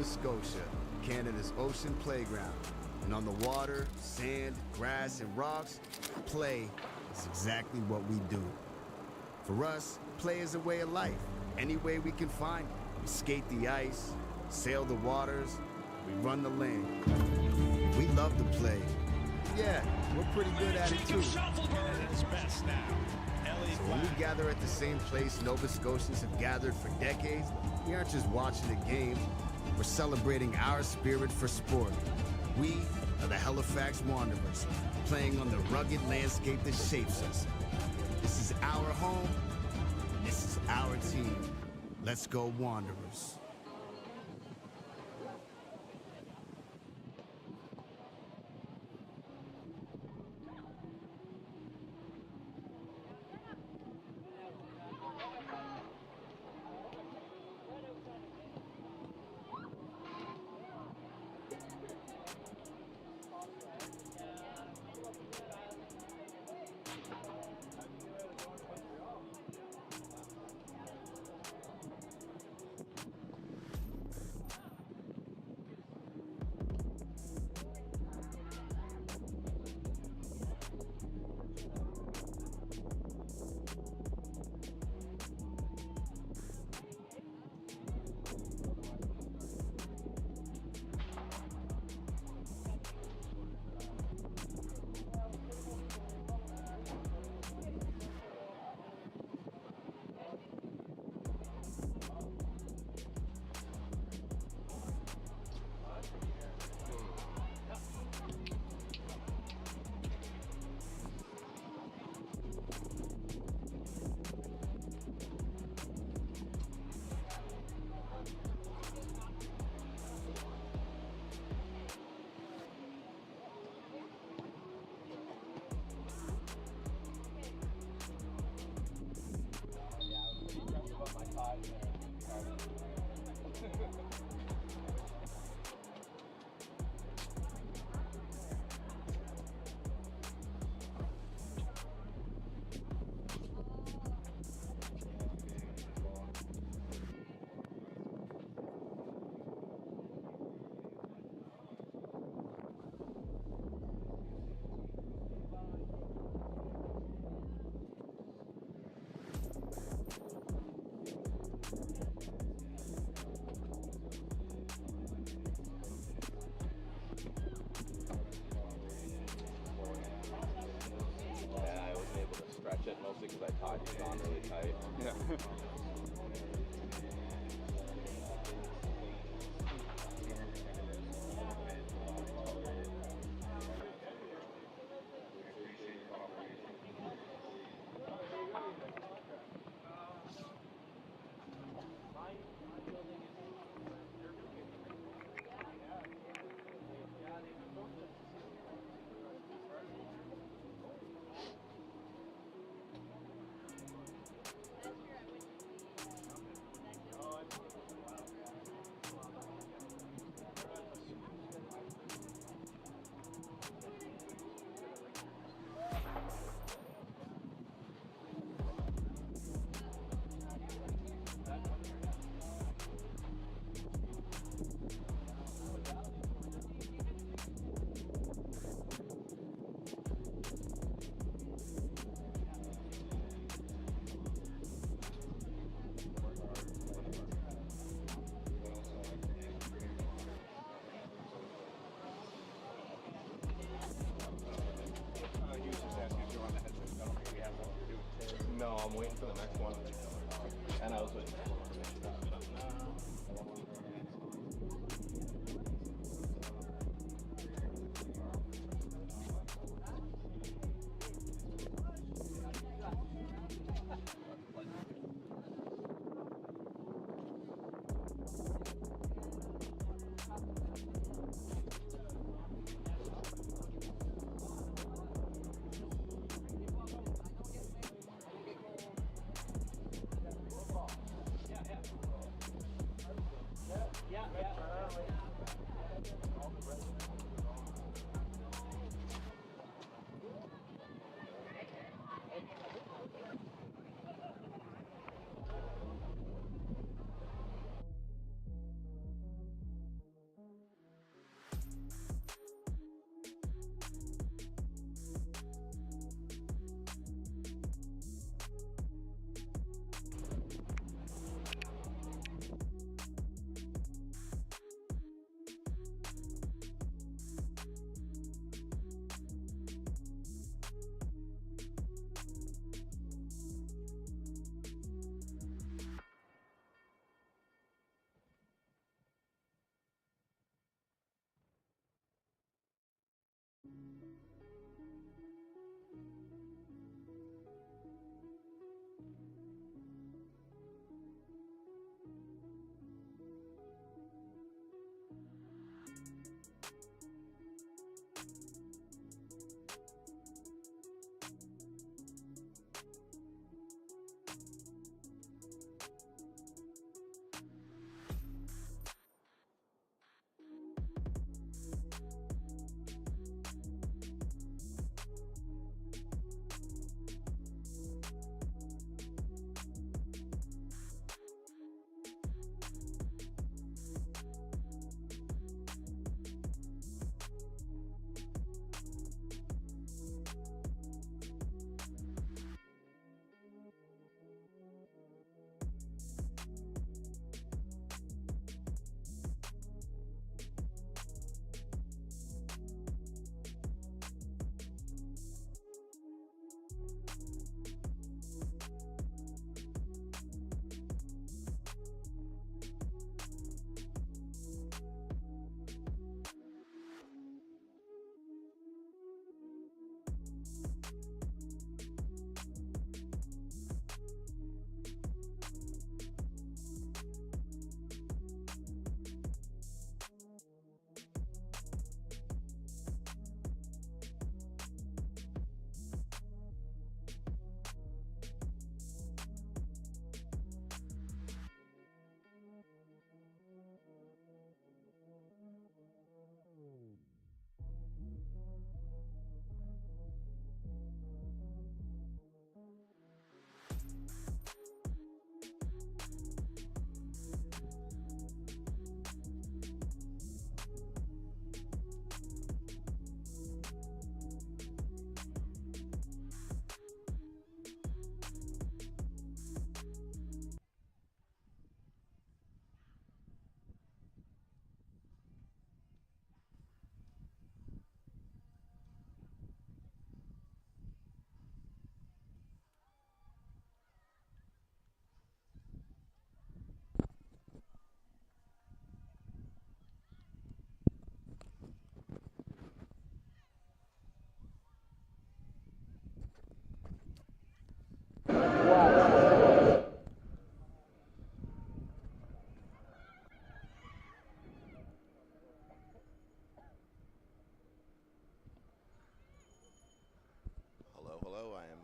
Nova Scotia, Canada's ocean playground. And on the water, sand, grass, and rocks, play is exactly what we do. For us, play is a way of life. Any way we can find it. We skate the ice, sail the waters, we run the land. We love to play. Yeah, we're pretty good at it too. So when we gather at the same place Nova Scotians have gathered for decades, we aren't just watching a game, we're celebrating our spirit for sport. We are the Halifax Wanderers, playing on the rugged landscape that shapes us. This is our home, and this is our team. Let's go Wanderers. Mostly because I tied it on really tight. Yeah. No, I'm waiting for the next one. And I was waiting for one to make that up now.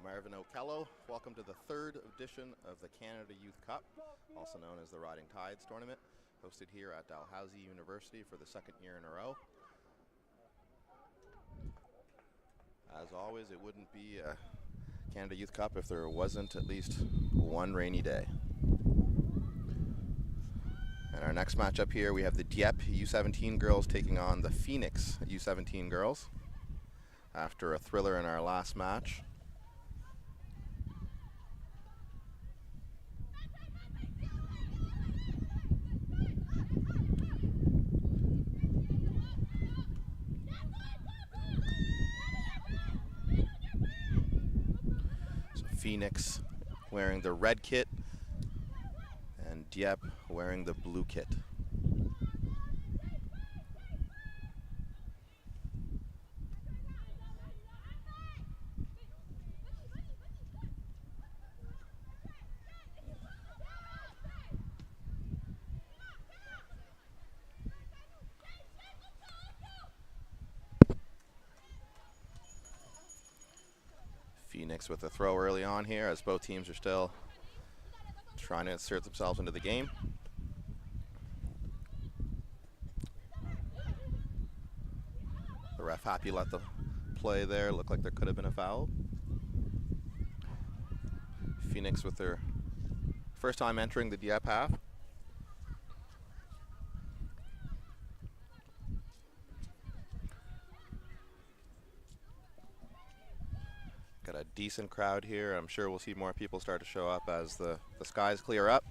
Marvin O'Kello. Welcome to the third edition of the Canada Youth Cup, also known as the Riding Tides Tournament, hosted here at Dalhousie University for the second year in a row. As always, it wouldn't be a Canada Youth Cup if there wasn't at least one rainy day. And our next matchup here, we have the Dieppe U17 girls taking on the Phoenix U17 girls after a thriller in our last match. So Phoenix wearing the red kit and Dieppe wearing the blue kit. Phoenix with a throw early on here as both teams are still trying to insert themselves into the game. The ref happy let the play there. Looked like there could have been a foul. Phoenix with their first time entering the Dieppe half. Got a decent crowd here. I'm sure we'll see more people start to show up as the skies clear up.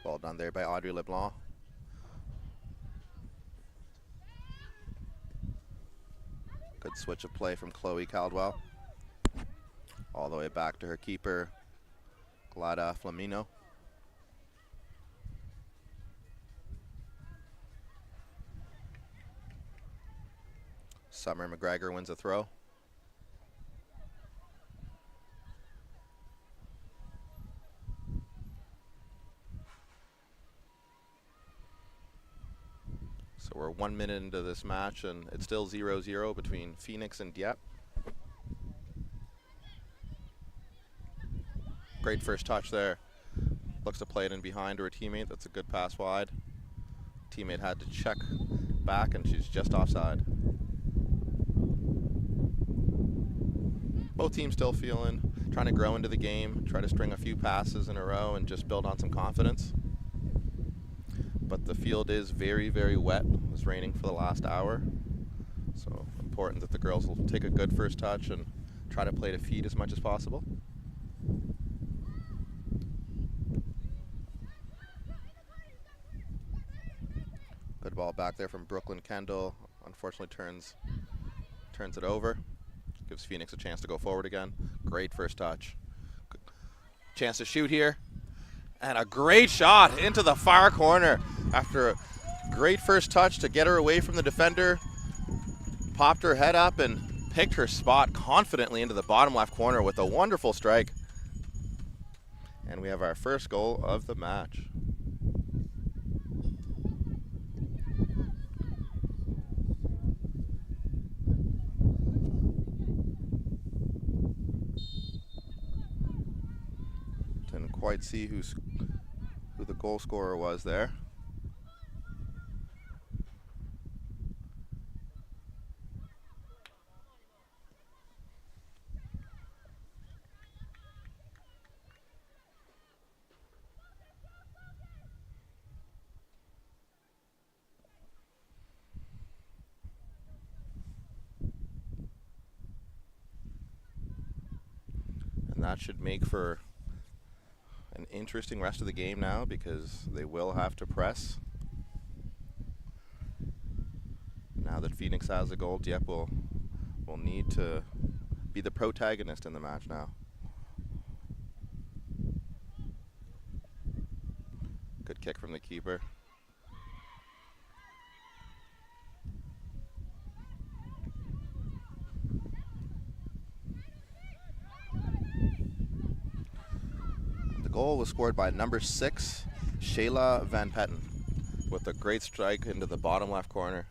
Well done there by Audrey LeBlanc. Good switch of play from Chloe Caldwell. All the way back to her keeper, Glada Flamino. Summer McGregor wins a throw. So we're 1 minute into this match and it's still 0-0 between Phoenix and Dieppe. Great first touch there. Looks to play it in behind to her teammate. That's a good pass wide. Teammate had to check back and she's just offside. Both teams still trying to grow into the game, try to string a few passes in a row and just build on some confidence. But the field is very, very wet. It was raining for the last hour. So important that the girls will take a good first touch and try to play to feet as much as possible. Good ball back there from Brooklyn Kendall. Unfortunately turns it over. Gives Phoenix a chance to go forward again. Great first touch. Good chance to shoot here. And a great shot into the far corner after a great first touch to get her away from the defender. Popped her head up and picked her spot confidently into the bottom left corner with a wonderful strike. And we have our first goal of the match. Didn't quite see who the goal scorer was there. And that should make for an interesting rest of the game now because they will have to press. Now that Phoenix has a goal, Dieppe will need to be the protagonist in the match now. Good kick from the keeper. Goal was scored by number 6, Shayla Van Petten, with a great strike into the bottom left corner.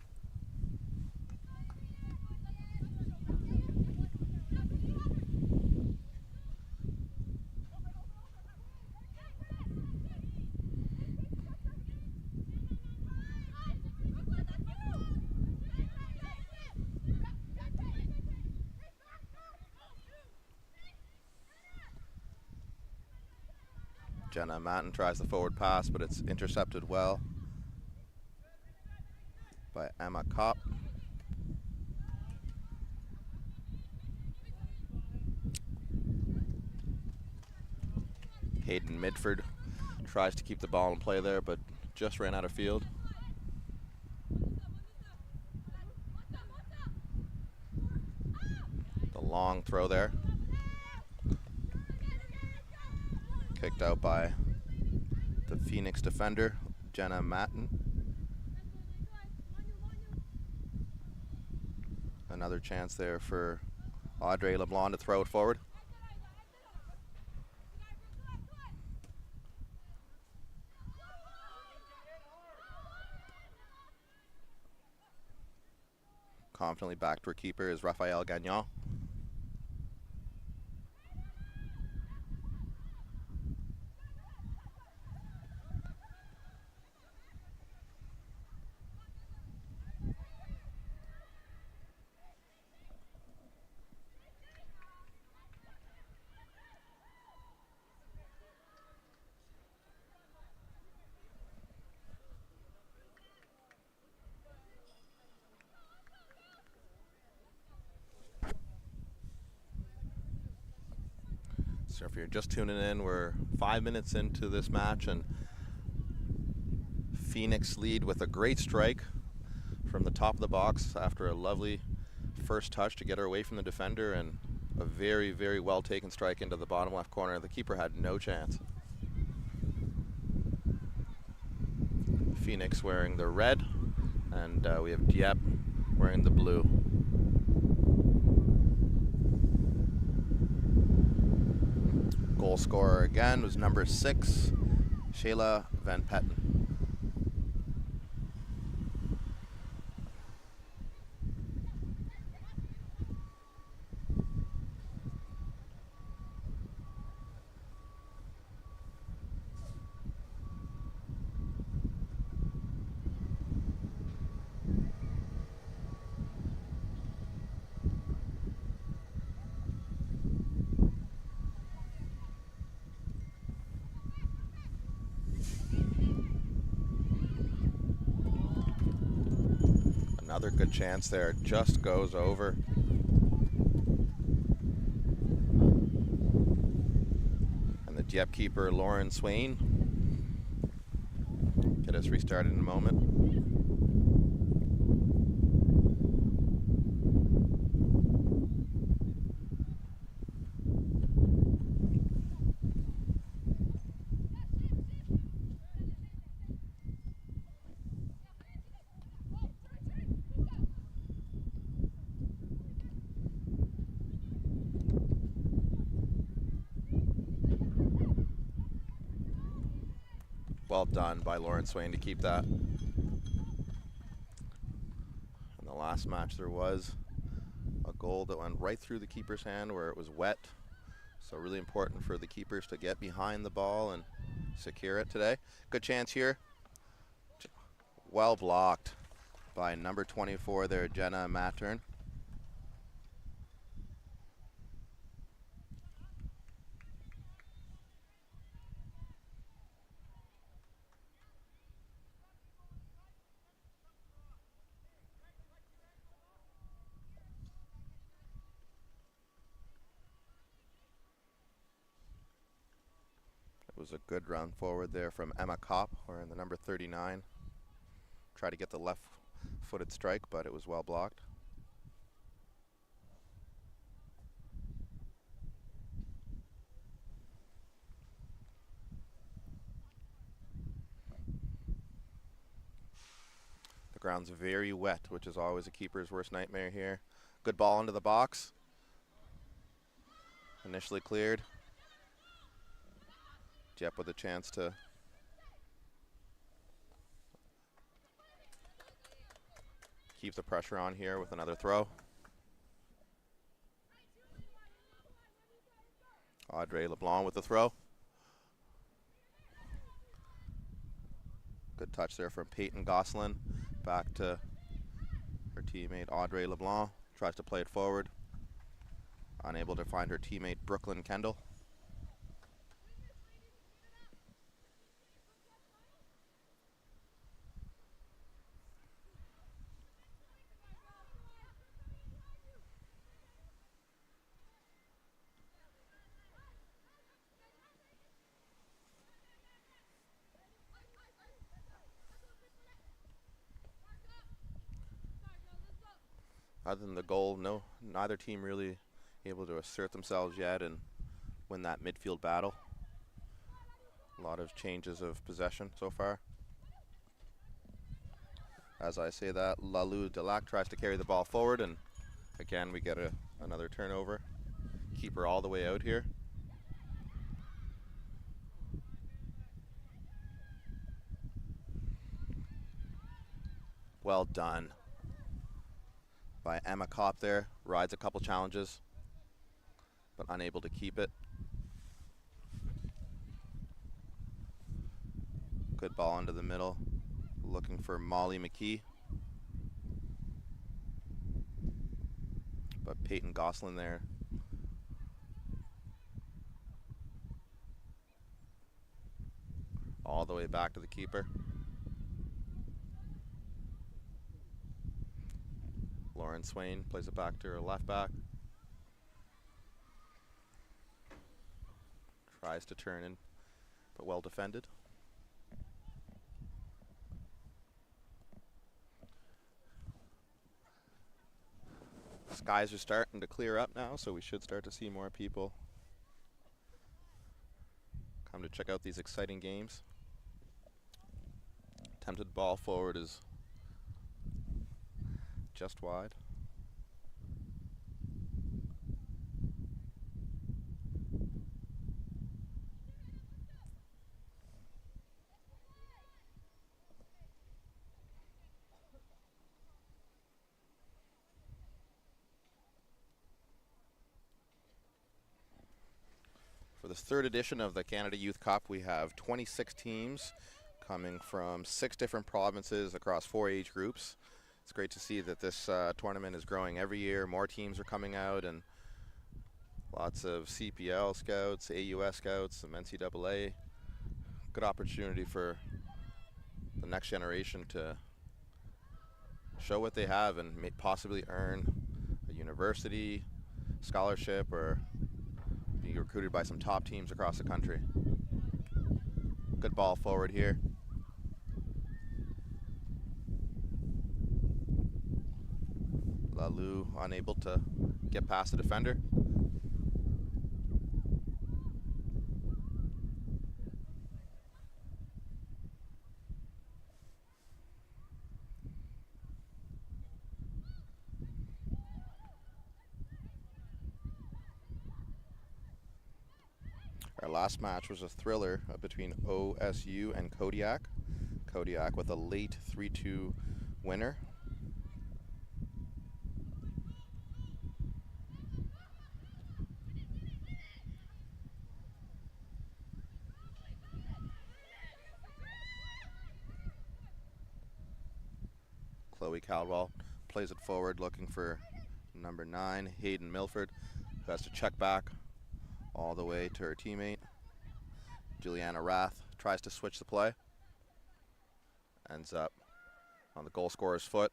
Jenna Matten tries the forward pass, but it's intercepted well by Emma Kopp. Hayden Midfield tries to keep the ball in play there, but just ran out of field. The long throw there. Kicked out by the Phoenix defender, Jenna Matten. Another chance there for Audrey LeBlanc to throw it forward. Confidently back to her keeper is Raphael Gagnon. So if you're just tuning in, we're 5 minutes into this match, and Phoenix lead with a great strike from the top of the box after a lovely first touch to get her away from the defender, and a very, very well taken strike into the bottom left corner. The keeper had no chance. Phoenix wearing the red, and we have Dieppe wearing the blue. Goal scorer again was number 6, Shayla Van Petten. Another good chance there, just goes over. And the Dieppe keeper, Lauren Swain. Get us restarted in a moment. Well done by Lauren Swain to keep that. In the last match there was a goal that went right through the keeper's hand where it was wet. So really important for the keepers to get behind the ball and secure it today. Good chance here. Well blocked by number 24 there, Jenna Mattern. It was a good run forward there from Emma Kopp, wearing the number 39. Tried to get the left-footed strike, but it was well blocked. The ground's very wet, which is always a keeper's worst nightmare here. Good ball into the box. Initially cleared. Dieppe with a chance to keep the pressure on here with another throw. Audrey LeBlanc with the throw. Good touch there from Peyton Gosselin. Back to her teammate Audrey LeBlanc. Tries to play it forward. Unable to find her teammate Brooklyn Kendall. Other than the goal, neither team really able to assert themselves yet and win that midfield battle. A lot of changes of possession so far. As I say that, Lalou Delac tries to carry the ball forward, and again we get another turnover. Keeper all the way out here. Well done by Emma Kopp there. Rides a couple challenges, but unable to keep it. Good ball into the middle. Looking for Molly McKee. But Peyton Goslin there. All the way back to the keeper. Lauren Swain plays it back to her left back. Tries to turn in, but well defended. Skies are starting to clear up now, so we should start to see more people come to check out these exciting games. Attempted ball forward is just wide. For the third edition of the Canada Youth Cup, we have 26 teams coming from 6 different provinces across 4 age groups. It's great to see that this tournament is growing every year. More teams are coming out, and lots of CPL scouts, AUS scouts, some NCAA. Good opportunity for the next generation to show what they have and possibly earn a university scholarship or be recruited by some top teams across the country. Good ball forward here. Lalou unable to get past the defender. Our last match was a thriller between OSU and Kodiak. Kodiak with a late 3-2 winner. Chloe Caldwell plays it forward, looking for number 9, Hayden Milford, who has to check back all the way to her teammate. Juliana Rath tries to switch the play. Ends up on the goal scorer's foot.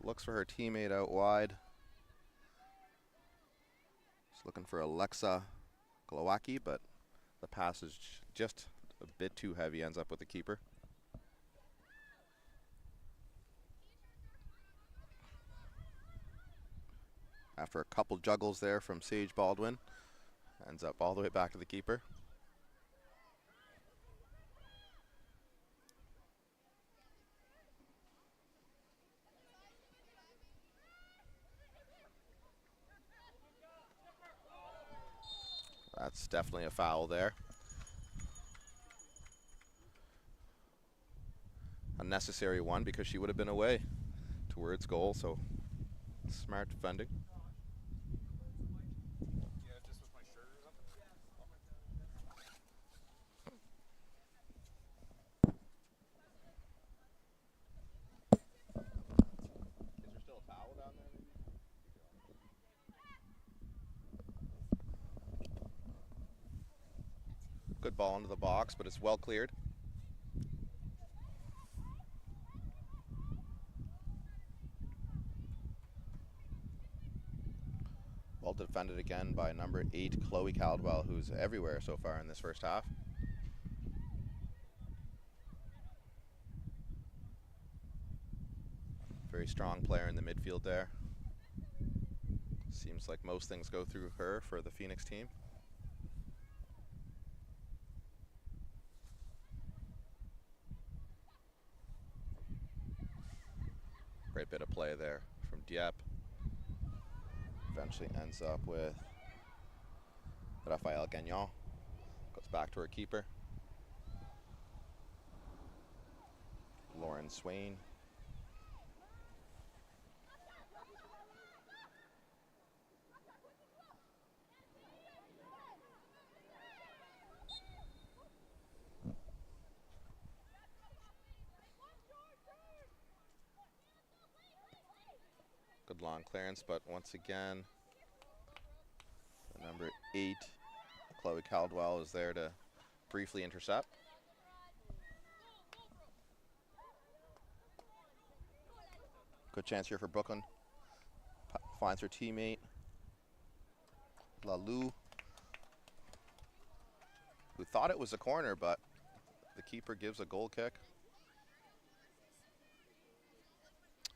Looks for her teammate out wide. She's looking for Alexa Glowacki, but the pass is just a bit too heavy, ends up with the keeper. After a couple juggles there from Sage Baldwin, ends up all the way back to the keeper. That's definitely a foul there. Unnecessary one because she would have been away towards goal, so smart defending. Good ball into the box, but it's well cleared. Well defended again by number 8, Chloe Caldwell, who's everywhere so far in this first half. Very strong player in the midfield there. Seems like most things go through her for the Phoenix team. Great bit of play there from Dieppe. Eventually ends up with Raphael Gagnon. Goes back to her keeper. Lauren Swain. Good long clearance, but once again, the number 8, Chloe Caldwell, is there to briefly intercept. Good chance here for Brooklyn. Finds her teammate, Lalou, who thought it was a corner, but the keeper gives a goal kick.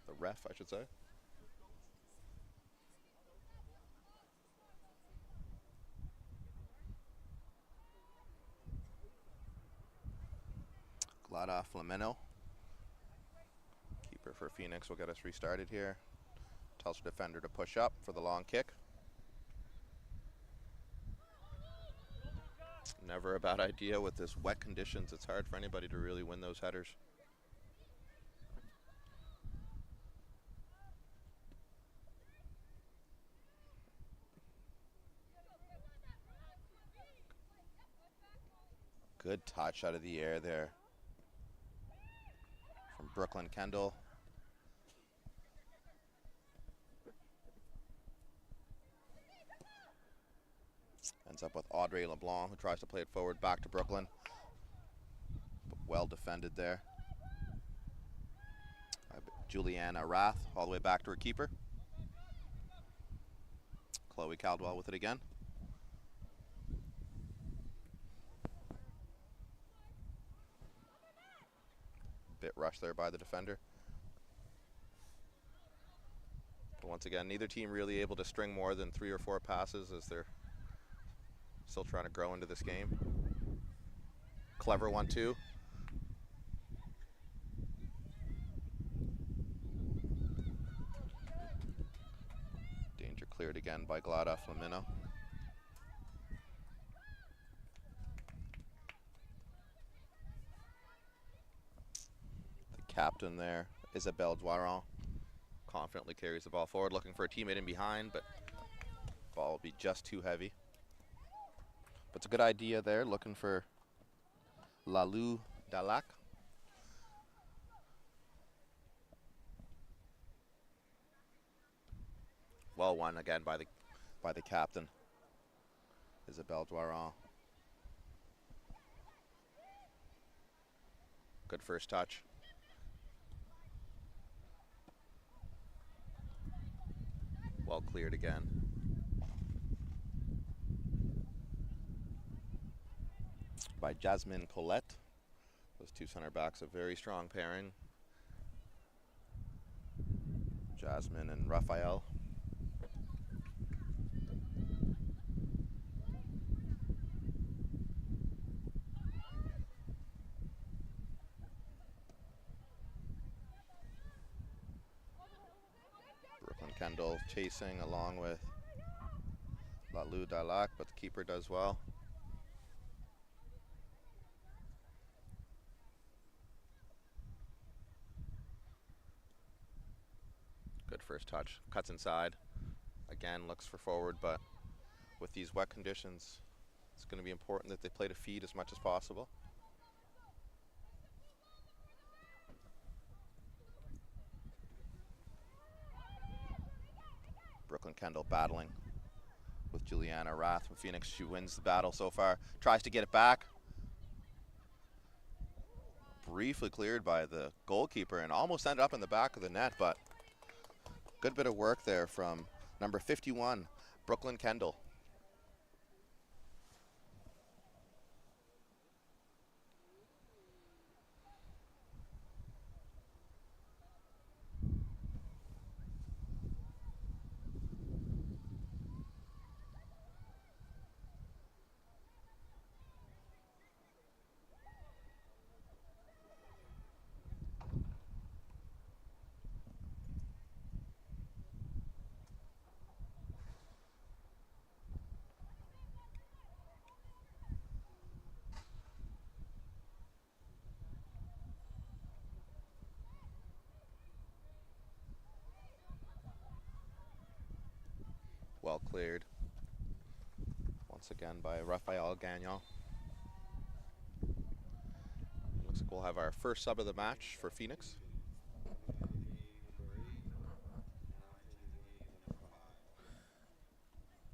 The ref, I should say. Glada Flameno. Keeper for Phoenix will get us restarted here. Tells her defender to push up for the long kick. Never a bad idea with this wet conditions. It's hard for anybody to really win those headers. Good touch out of the air there from Brooklyn Kendall. Ends up with Audrey LeBlanc, who tries to play it forward back to Brooklyn. But well defended there. Juliana Rath all the way back to her keeper. Chloe Caldwell with it again. Bit rushed there by the defender. But once again, neither team really able to string more than 3 or 4 passes as they're still trying to grow into this game. Clever one too. Danger cleared again by Glada Flamino. The captain there, Isabelle Doiron, confidently carries the ball forward, looking for a teammate in behind, but ball will be just too heavy. But it's a good idea there, looking for Lalou Dalac. Well won again by the captain, Isabelle Doiron. Good first touch. Well cleared again. By Jasmine Colette. Those two center backs, a very strong pairing. Jasmine and Raphael. Brooklyn Kendall chasing along with Lalou Dalac, but the keeper does well. Good first touch, cuts inside. Again, looks for forward, but with these wet conditions, it's going to be important that they play to feed as much as possible. Brooklyn Kendall battling with Juliana Rath from Phoenix. She wins the battle so far. Tries to get it back. Briefly cleared by the goalkeeper and almost ended up in the back of the net, but good bit of work there from number 51, Brooklyn Kendall. cleared once again by Rafael Gagnon. Looks like we'll have our first sub of the match for Phoenix.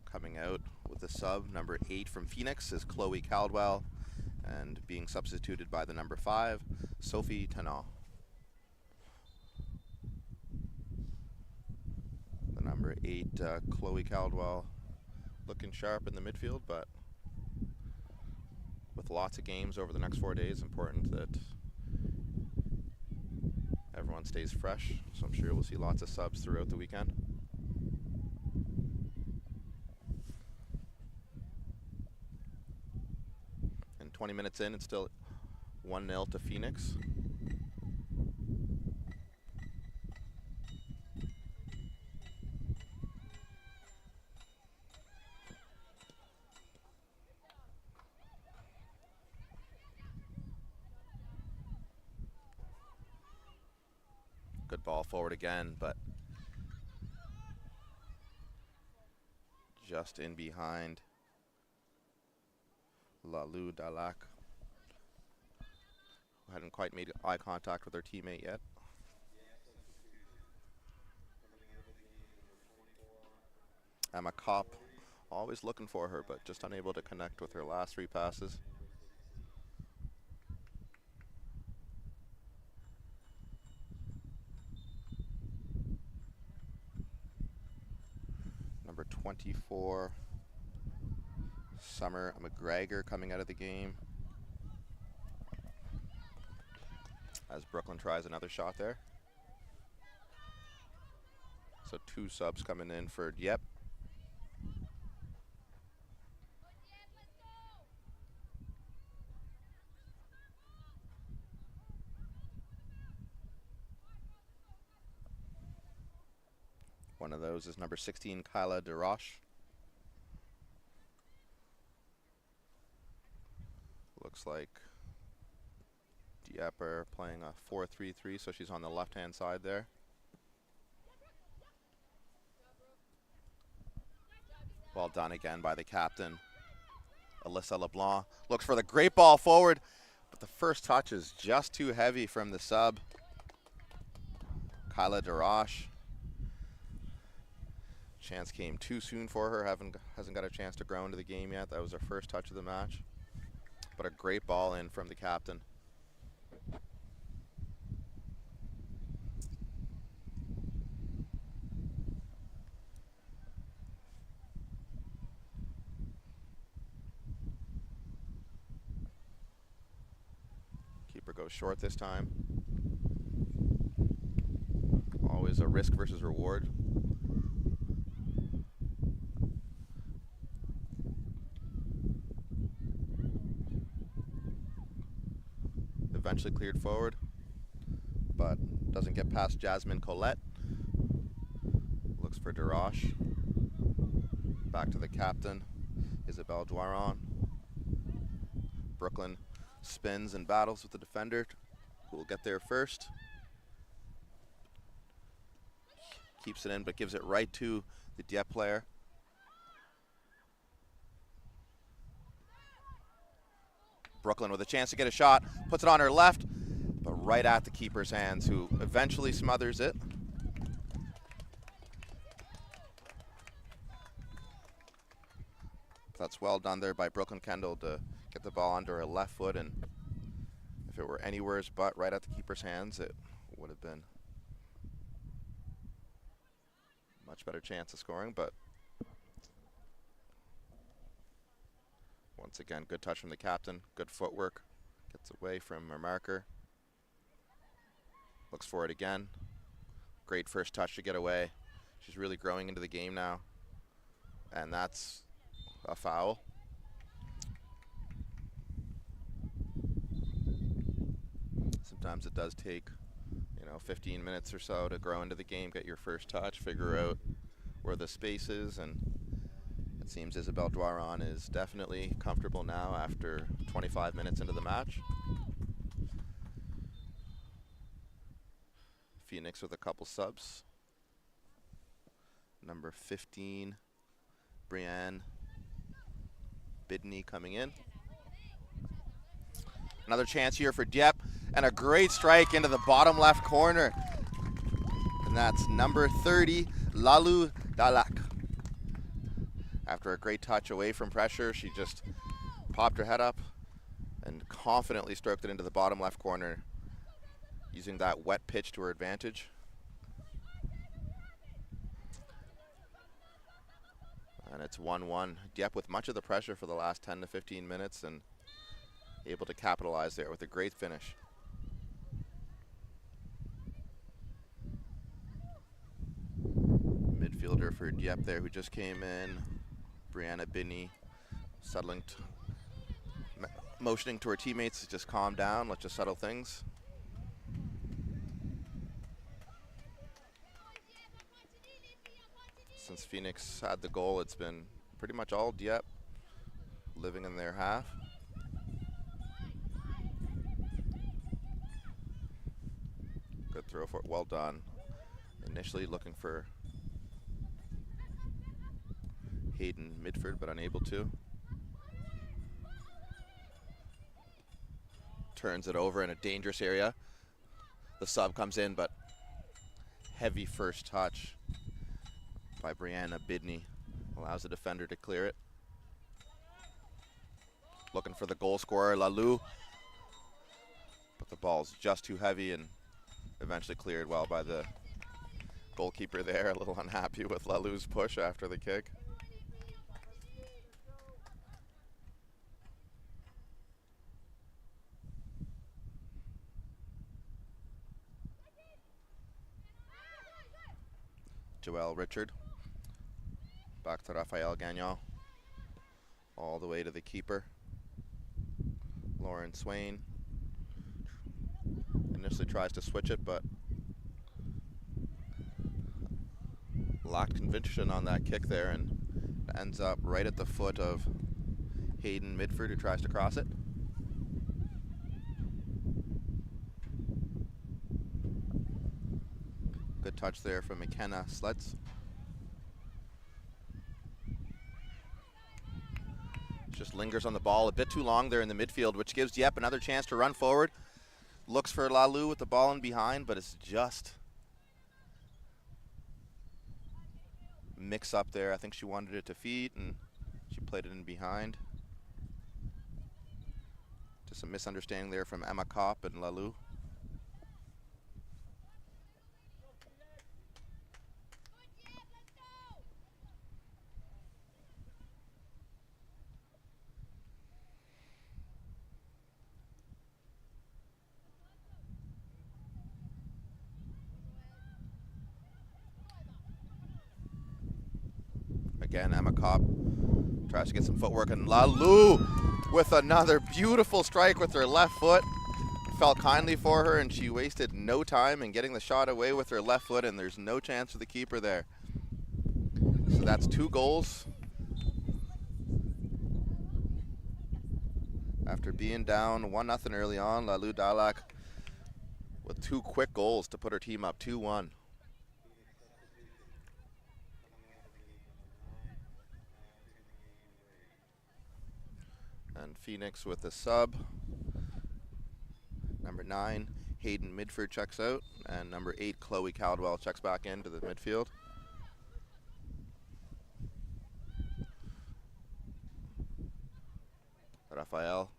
Coming out with the sub, number 8 from Phoenix is Chloe Caldwell, and being substituted by the number 5, Sophie Tennant. The number 8, Chloe Caldwell, looking sharp in the midfield, but with lots of games over the next 4 days, important that everyone stays fresh. So I'm sure we'll see lots of subs throughout the weekend. And 20 minutes in, it's still 1-0 to Phoenix. Good ball forward again, but just in behind Lalou Dalac, who hadn't quite made eye contact with her teammate yet. Emma Kopp, always looking for her, but just unable to connect with her last 3 passes. Number 24, Summer McGregor, coming out of the game as Brooklyn tries another shot there. So 2 subs coming in for Dieppe. One of those is number 16, Kyla DeRoche. Looks like Dieppe are playing a 4-3-3, so she's on the left-hand side there. Well done again by the captain, Alyssa LeBlanc. Looks for the great ball forward, but the first touch is just too heavy from the sub, Kyla DeRoche. Chance came too soon for her, hasn't got a chance to grow into the game yet. That was her first touch of the match. But a great ball in from the captain. Keeper goes short this time. Always a risk versus reward. Eventually cleared forward, but doesn't get past Jasmine Colette. Looks for DeRoche. Back to the captain, Isabelle Doiron. Brooklyn spins and battles with the defender, who will get there first. Keeps it in, but gives it right to the Dieppe player. Brooklyn with a chance to get a shot, puts it on her left, but right at the keeper's hands, who eventually smothers it. That's well done there by Brooklyn Kendall to get the ball under her left foot, and if it were anywhere but right at the keeper's hands, it would have been a much better chance of scoring, but once again, good touch from the captain, good footwork, gets away from her marker, looks for it again, great first touch to get away. She's really growing into the game now, and that's a foul. Sometimes it does take, 15 minutes or so to grow into the game, get your first touch, figure out where the space is, and it seems Isabelle Doiron is definitely comfortable now after 25 minutes into the match. Phoenix with a couple subs. Number 15, Brienne Bidney coming in. Another chance here for Dieppe, and a great strike into the bottom left corner. And that's number 30, Lalu Dalak. After a great touch away from pressure, she just popped her head up and confidently stroked it into the bottom left corner, using that wet pitch to her advantage. And it's 1-1. Dieppe with much of the pressure for the last 10 to 15 minutes and able to capitalize there with a great finish. Midfielder for Dieppe there who just came in, Brianna Binney, settling, motioning to her teammates to just calm down, let's just settle things. Since Phoenix had the goal, it's been pretty much all Dieppe living in their half. Good throw for it, well done. Initially looking for Hayden Midfield, but unable to. Turns it over in a dangerous area. The sub comes in, but heavy first touch by Brianna Bidney allows the defender to clear it. Looking for the goal scorer, Lalu. But the ball's just too heavy and eventually cleared well by the goalkeeper there. A little unhappy with Lalu's push after the kick. Joelle Richard. Back to Raphael Gagnon. All the way to the keeper. Lauren Swain. Initially tries to switch it, but lacked conviction on that kick there and ends up right at the foot of Hayden Midford, who tries to cross it. Good touch there from McKenna Sleds. Just lingers on the ball a bit too long there in the midfield, which gives Dieppe another chance to run forward. Looks for Lalu with the ball in behind, but it's just mix up there. I think she wanted it to feed and she played it in behind. Just a misunderstanding there from Emma Kopp and Lalu. Again, Emma Kopp tries to get some footwork, and Lalu with another beautiful strike with her left foot. Felt kindly for her, and she wasted no time in getting the shot away with her left foot, and there's no chance for the keeper there. So that's 2 goals. After being down 1-0 early on, Lalu Dalak with 2 quick goals to put her team up 2-1. And Phoenix with the sub. Number 9, Hayden Midford checks out, and number 8, Chloe Caldwell checks back into the midfield. Raphael.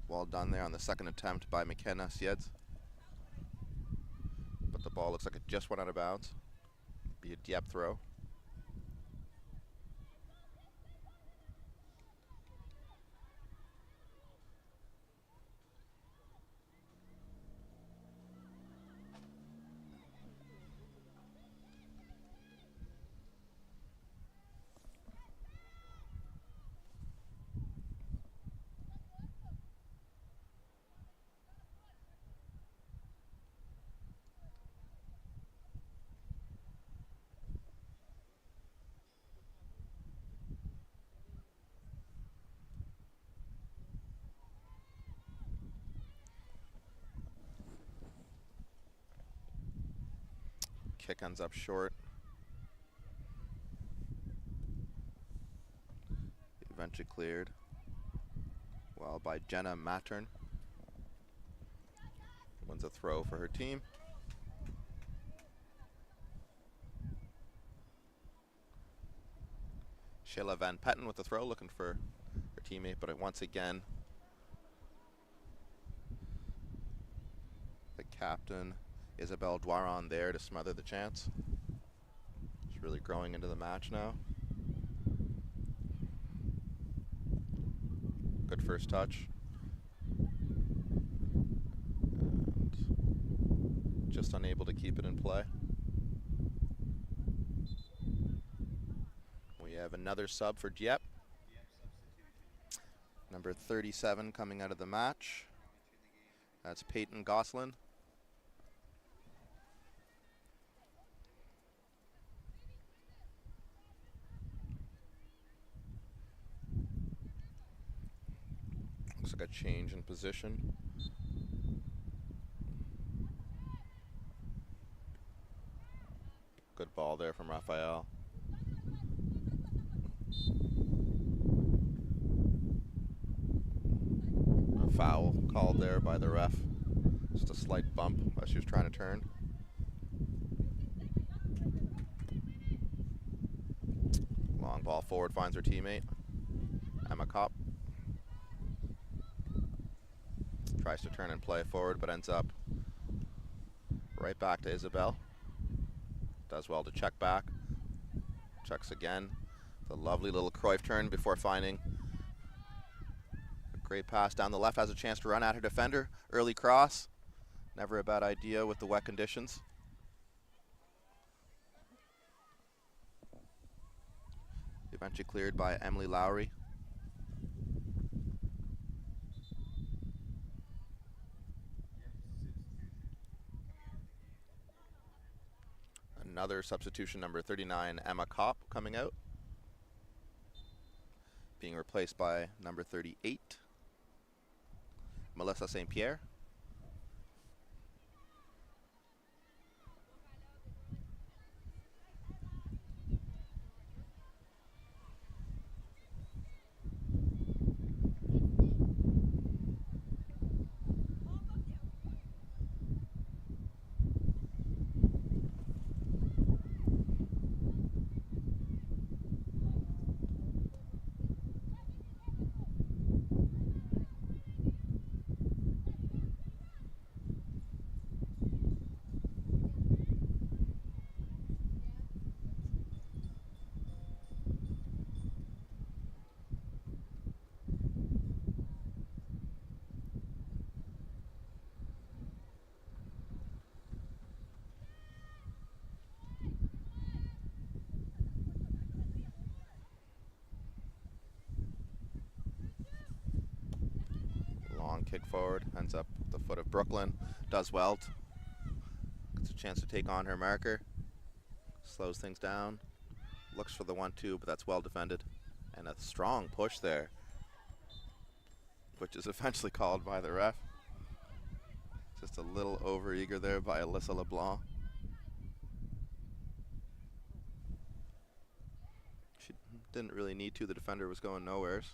Well done there on the second attempt by McKenna Sieds. But the ball looks like it just went out of bounds. Be a Dieppe throw. kick ends up short. Eventually cleared. Well, by Jenna Mattern. Wins a throw for her team. Shayla Van Petten with the throw, looking for her teammate, but once again, the captain, Isabelle Dwaron, there to smother the chance. She's really growing into the match now. Good first touch. And just unable to keep it in play. We have another sub for Dieppe. Number 37 coming out of the match. That's Peyton Goslin. Looks like a change in position. Good ball there from Raphael. A foul called there by the ref. Just a slight bump as she was trying to turn. Long ball forward, finds her teammate, Emma Kopp. Tries to turn and play forward, but ends up right back to Isabel. Does well to check back. Checks again. The lovely little Cruyff turn before finding a great pass down the left. Has a chance to run at her defender. Early cross. Never a bad idea with the wet conditions. Eventually cleared by Emily Lowry. Another substitution, number 39, Emma Kopp, coming out. Being replaced by number 38, Melissa St. Pierre. Long kick forward, ends up at the foot of Brooklyn. Does well. Gets a chance to take on her marker. Slows things down. Looks for the 1-2, but that's well defended. And a strong push there, which is eventually called by the ref. Just a little over-eager there by Alyssa LeBlanc. She didn't really need to. The defender was going nowheres.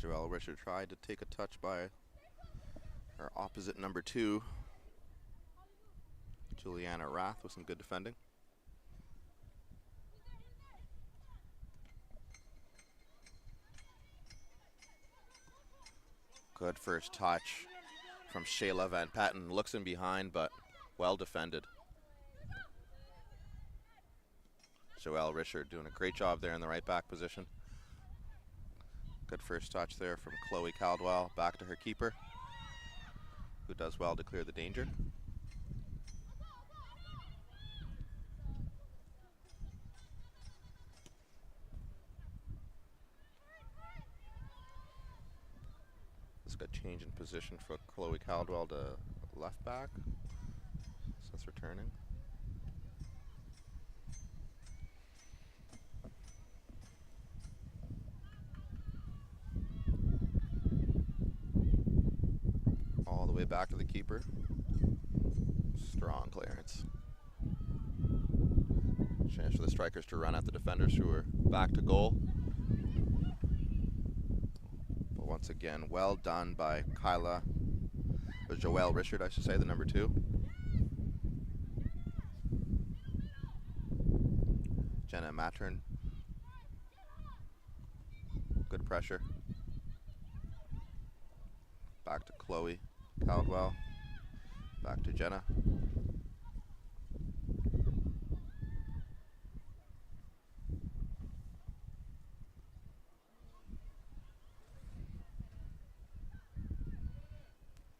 Joelle Richard tried to take a touch by her opposite number 2, Juliana Rath, with some good defending. Good first touch from Shayla Van Patten. Looks in behind, but well defended. Joelle Richard doing a great job there in the right back position. Good first touch there from Chloe Caldwell, back to her keeper, who does well to clear the danger. This got change in position for Chloe Caldwell to left back since returning. the way back to the keeper. Strong clearance. Chance for the strikers to run at the defenders who are back to goal. But once again, well done by Joelle Richard, I should say, the number 2. Jenna Mattern. Good pressure. Back to Chloe Caldwell. Back to Jenna.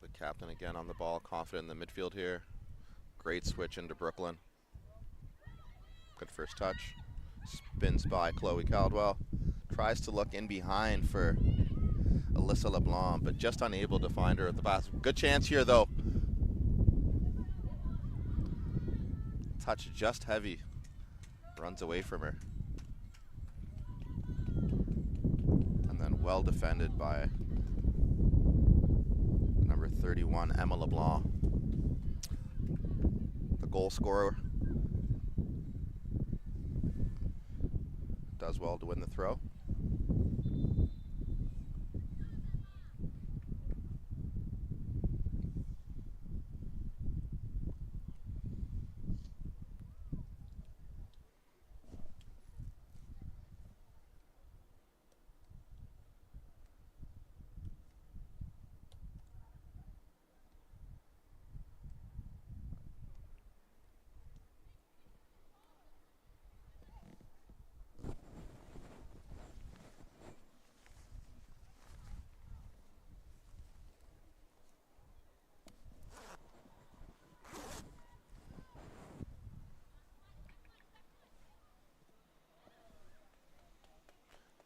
The captain again on the ball, confident in the midfield here. Great switch into Brooklyn. Good first touch. Spins by Chloe Caldwell. Tries to look in behind for Alyssa LeBlanc, but just unable to find her at the pass. Good chance here, though. Touch just heavy. Runs away from her. And then well defended by number 31, Emma LeBlanc. The goal scorer does well to win the throw.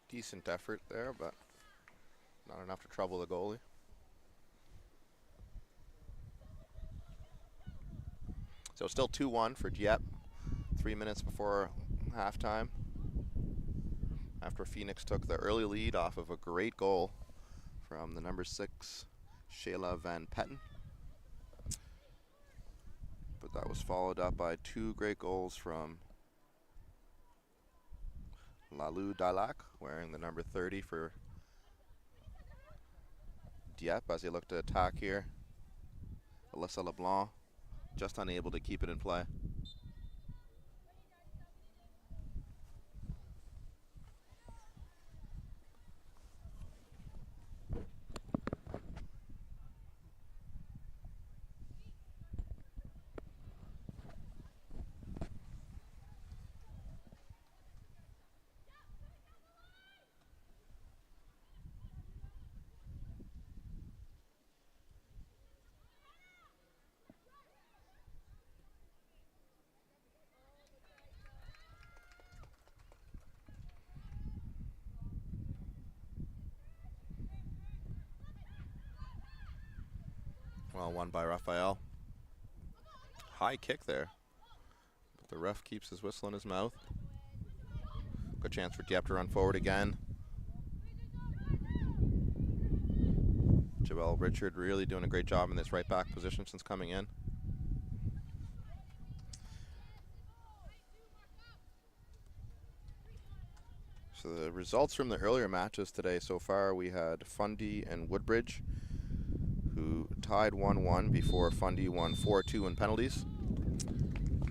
Decent effort there, but not enough to trouble the goalie. So still 2-1 for Dieppe. 3 minutes before halftime. After Phoenix took the early lead off of a great goal from the number 6, Shayla Van Petten. But that was followed up by 2 great goals from Lalou Dalak, wearing the number 30 for Dieppe as they look to attack here. Alyssa LeBlanc just unable to keep it in play. Well, won by Raphael. High kick there. But the ref keeps his whistle in his mouth. Good chance for Dieppe to run forward again. Joelle Richard really doing a great job in this right back position since coming in. So the results from the earlier matches today so far, we had Fundy and Woodbridge, who tied 1-1 before Fundy won 4-2 in penalties.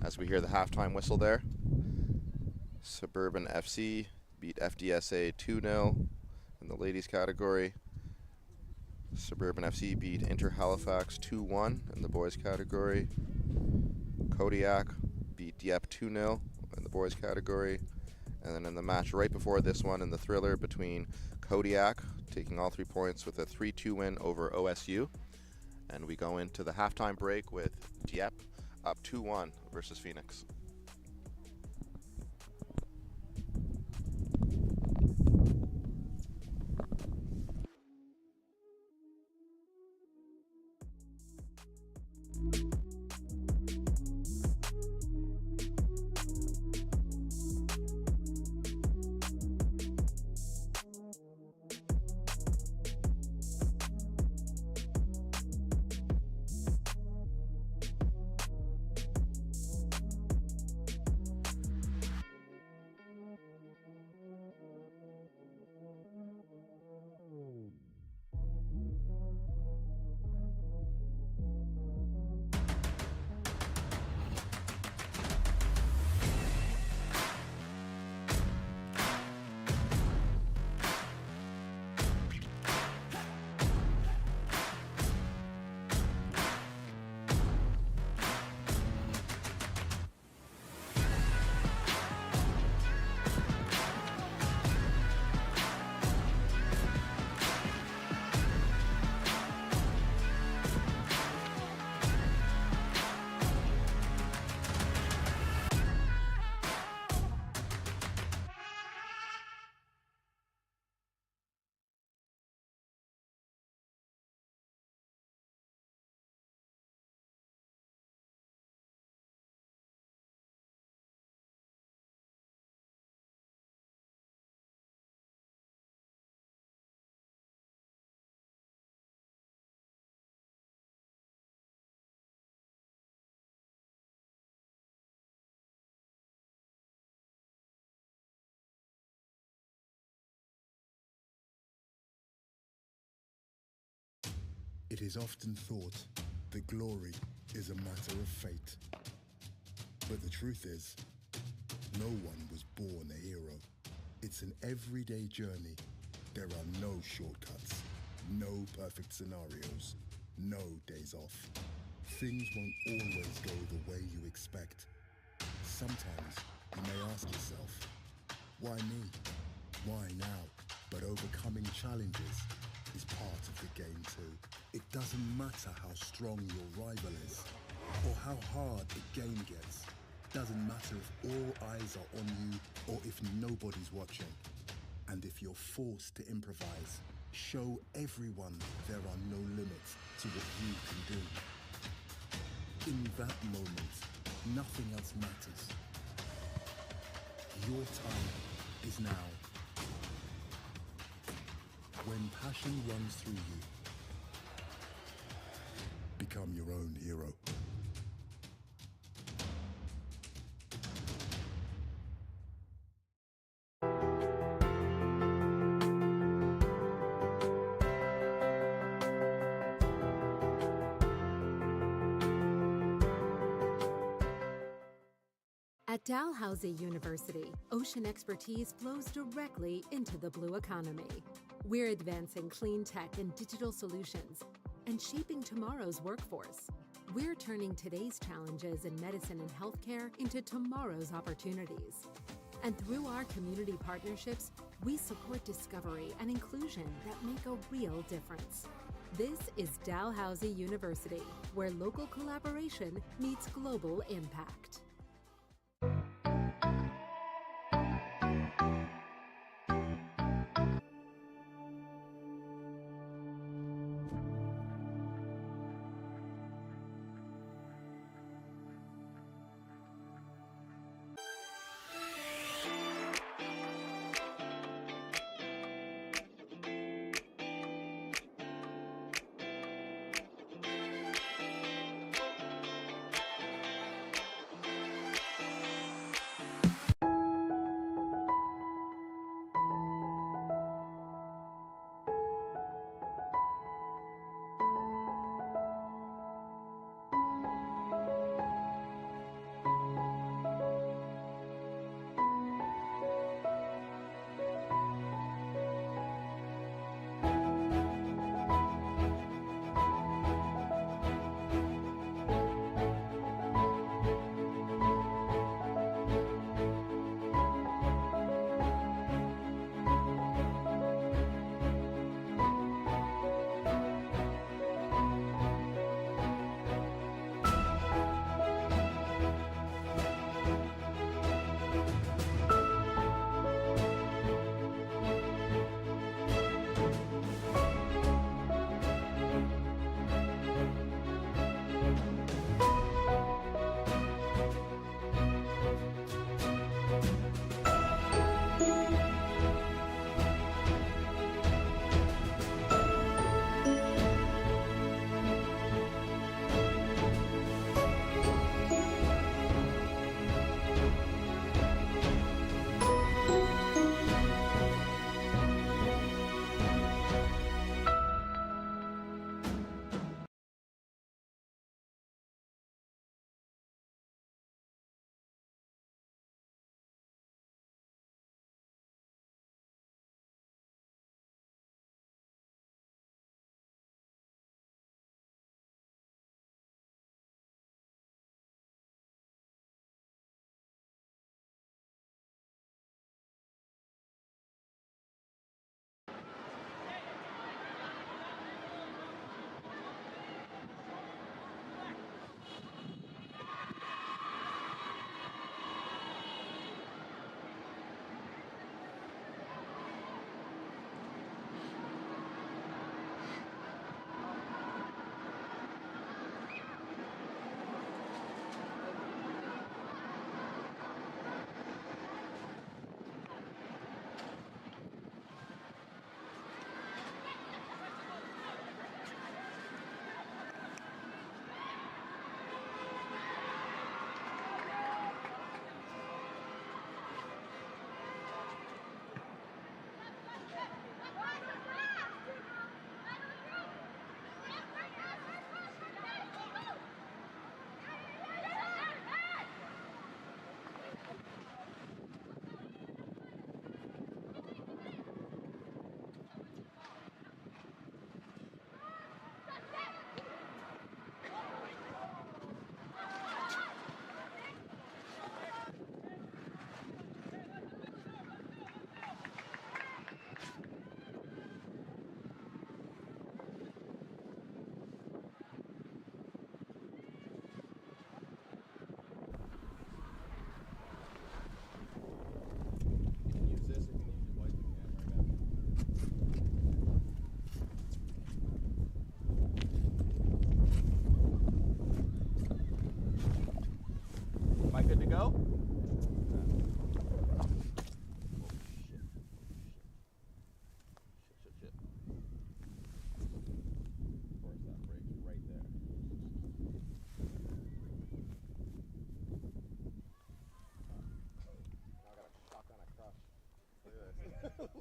As we hear the halftime whistle there. Suburban FC beat FDSA 2-0 in the ladies category. Suburban FC beat Inter Halifax 2-1 in the boys category. Kodiak beat Dieppe 2-0 in the boys category. And then in the match right before this one, in the thriller between Kodiak taking all 3 points with a 3-2 win over OSU. And we go into the halftime break with Dieppe up 2-1 versus Phoenix. It is often thought that glory is a matter of fate. But the truth is, no one was born a hero. It's an everyday journey. There are no shortcuts, no perfect scenarios, no days off. Things won't always go the way you expect. Sometimes you may ask yourself, why me? Why now? But overcoming challenges is part of the game too. It doesn't matter how strong your rival is or how hard the game gets. Doesn't matter if all eyes are on you or if nobody's watching. And if you're forced to improvise, show everyone there are no limits to what you can do. In that moment, nothing else matters. Your time is now. When passion runs through you, become your own hero. At Dalhousie University, ocean expertise flows directly into the blue economy. We're advancing clean tech and digital solutions and shaping tomorrow's workforce. We're turning today's challenges in medicine and healthcare into tomorrow's opportunities. And through our community partnerships, we support discovery and inclusion that make a real difference. This is Dalhousie University, where local collaboration meets global impact.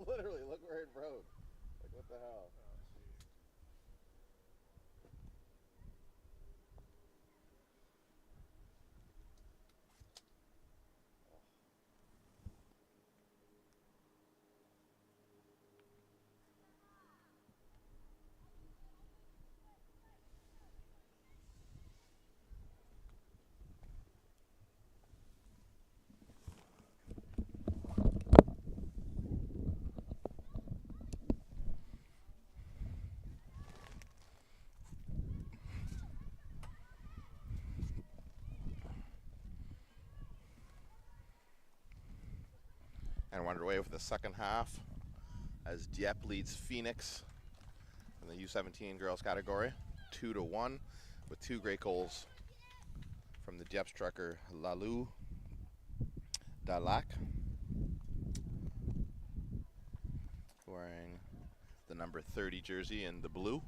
Literally, look where it rode. Like, what the hell? And we're underway with the second half as Dieppe leads Phoenix in the U17 girls category 2-1 with 2 great goals from the Dieppe striker Lalou Dalac, wearing the number 30 jersey in the blue.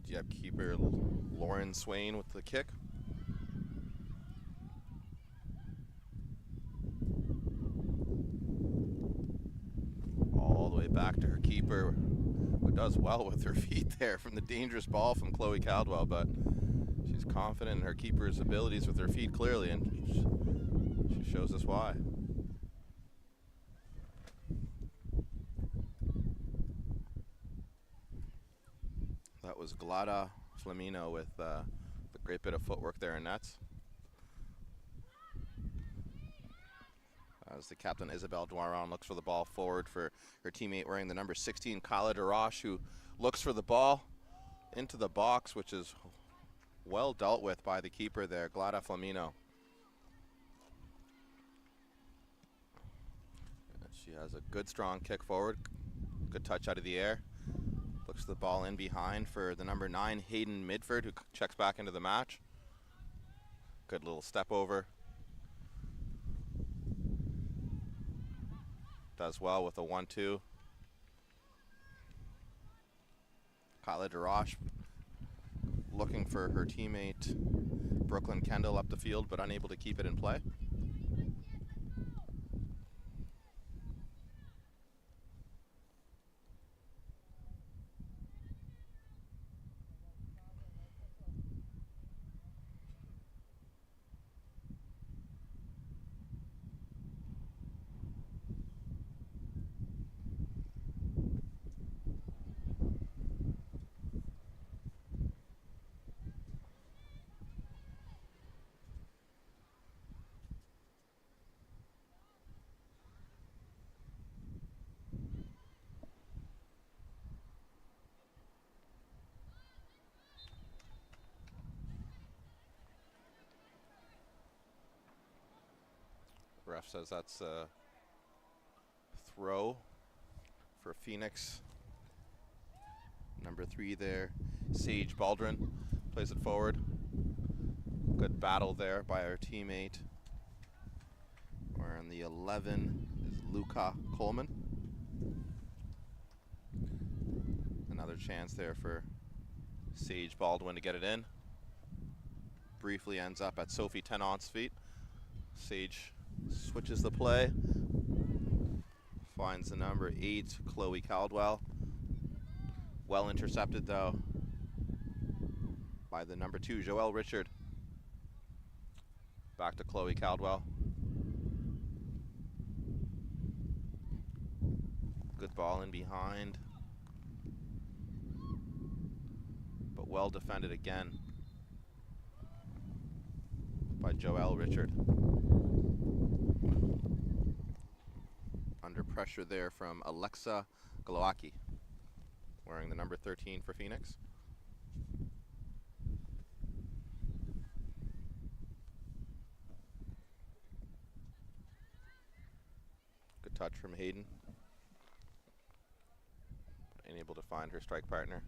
Dieppe keeper Lauren Swain with the kick. All the way back to her keeper, who does well with her feet there from the dangerous ball from Chloe Caldwell, but she's confident in her keeper's abilities with her feet clearly, and she shows us why. That was Glada Flamino with a great bit of footwork there in nets. As the captain Isabelle Doiron looks for the ball forward for her teammate wearing the number 16, Kala Darash, who looks for the ball into the box, which is well dealt with by the keeper there, Glada Flamino. She has a good strong kick forward, good touch out of the air. Looks the ball in behind for the number 9, Hayden Midfield, who checks back into the match. Good little step over. Does well with a 1-2. Kyla Darash looking for her teammate Brooklyn Kendall up the field, but unable to keep it in play. Ref says that's a throw for Phoenix. Number 3 there, Sage Baldwin, plays it forward. Good battle there by our teammate. Wearing the 11 is Luca Coleman. Another chance there for Sage Baldwin to get it in. Briefly ends up at Sophie Tennant's feet. Sage switches the play, finds the number 8, Chloe Caldwell. Well intercepted though by the number 2, Joelle Richard. Back to Chloe Caldwell. Good ball in behind, but well defended again by Joelle Richard. Under pressure there from Alexa Glowacki, wearing the number 13 for Phoenix. Good touch from Hayden. unable to find her strike partner.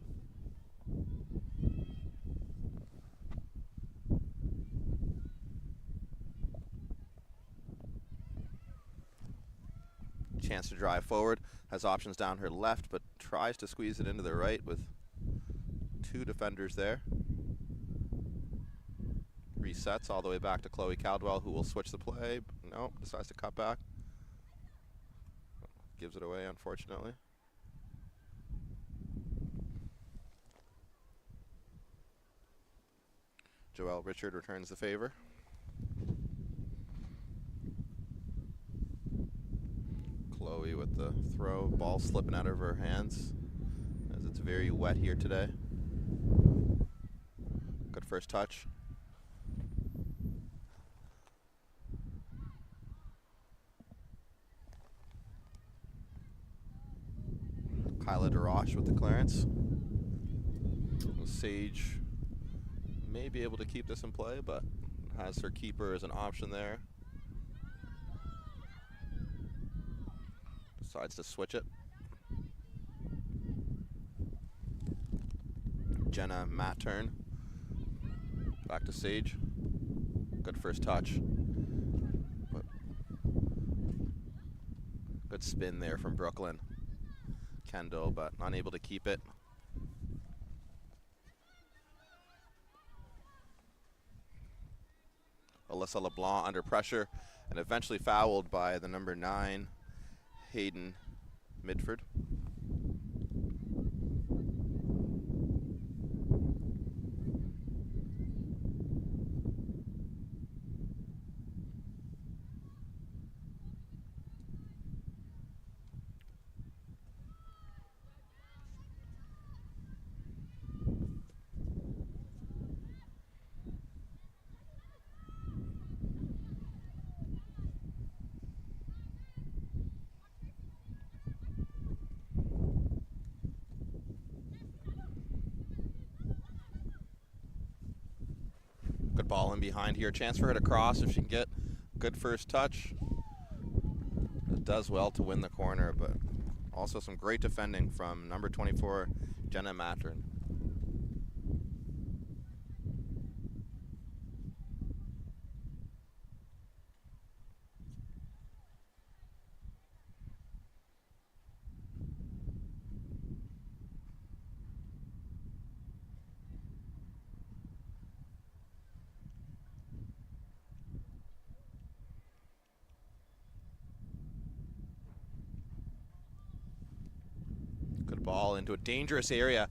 Chance to drive forward, has options down her left, but tries to squeeze it into the right with two defenders there. Resets all the way back to Chloe Caldwell, who will switch the play. No, decides to cut back. Gives it away, unfortunately. Joelle Richard returns the favor. Chloe with the throw, ball slipping out of her hands as it's very wet here today. Good first touch. Kyla DeRoche with the clearance. Sage may be able to keep this in play, but has her keeper as an option there. Decides to switch it. Jenna Mattern. Back to Sage. Good first touch. But good spin there from Brooklyn. Kendall, but unable to keep it. Alyssa LeBlanc under pressure and eventually fouled by the number 9, Hayden Midfield. Good ball in behind here. Chance for her to cross if she can get good first touch. It does well to win the corner, but also some great defending from number 24, Jenna Mattern. Ball into a dangerous area.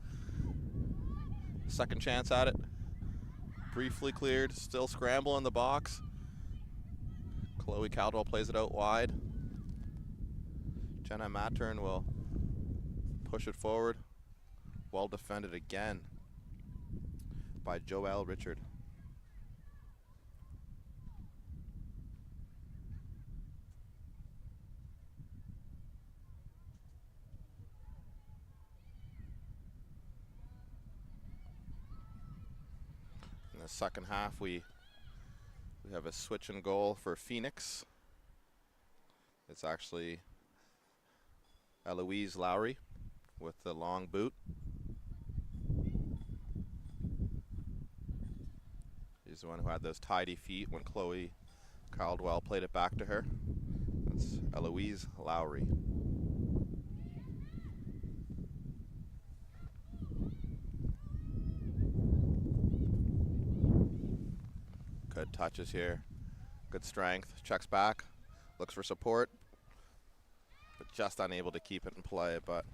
Second chance at it. Briefly cleared, still scramble in the box. Chloe Caldwell plays it out wide. Jenna Mattern will push it forward. Well defended again by Joelle Richard. In the second half, we have a switch and goal for Phoenix. It's actually Eloise Lowry with the long boot. She's the one who had those tidy feet when Chloe Caldwell played it back to her. That's Eloise Lowry. Good touches here. Good strength. Checks back. Looks for support. But just unable to keep it in play. But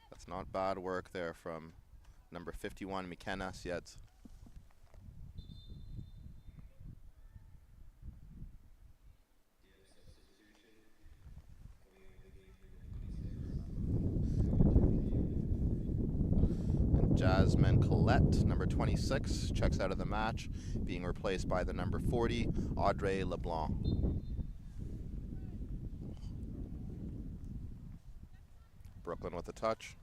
that's not bad work there from number 51, McKenna Siedz. Jasmine Collette, number 26, checks out of the match, being replaced by the number 40, Audrey LeBlanc. Brooklyn with the touch.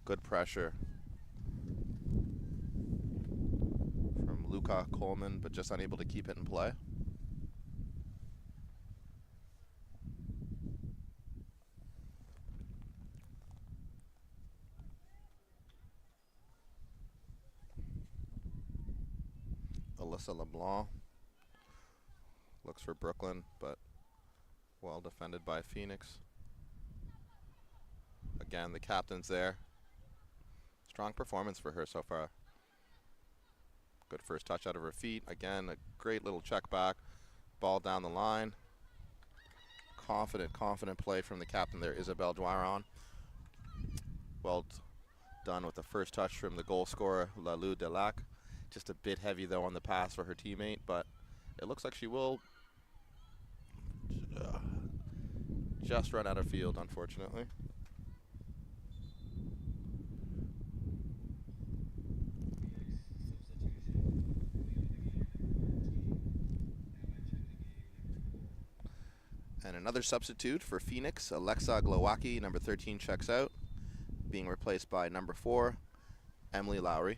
Good pressure from Luca Coleman, but just unable to keep it in play. Alyssa LeBlanc looks for Brooklyn, but well defended by Phoenix. Again, the captain's there. Strong performance for her so far. Good first touch out of her feet. Again, a great little check back. Ball down the line. Confident play from the captain there, Isabelle Dwairon. Well done with the first touch from the goal scorer, Lalou Delac. Just a bit heavy though on the pass for her teammate, but it looks like she will just run out of field, unfortunately. And another substitute for Phoenix, Alexa Glowacki, number 13, checks out, being replaced by number 4, Emily Lowry.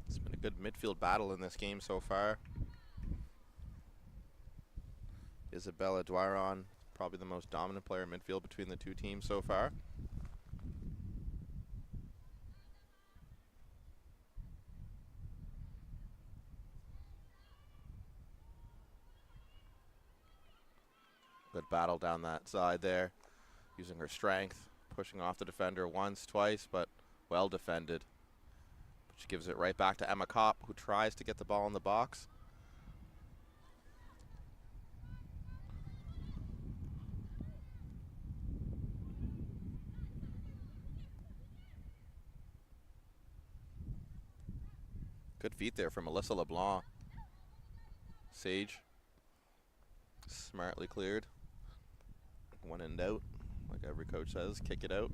It's been a good midfield battle in this game so far. Isabella Dwairon, probably the most dominant player in midfield between the two teams so far. Good battle down that side there, using her strength, pushing off the defender once, twice, but well defended. She gives it right back to Emma Kopp, who tries to get the ball in the box. Good feet there from Alyssa LeBlanc. Sage, smartly cleared. When in doubt, like every coach says, kick it out.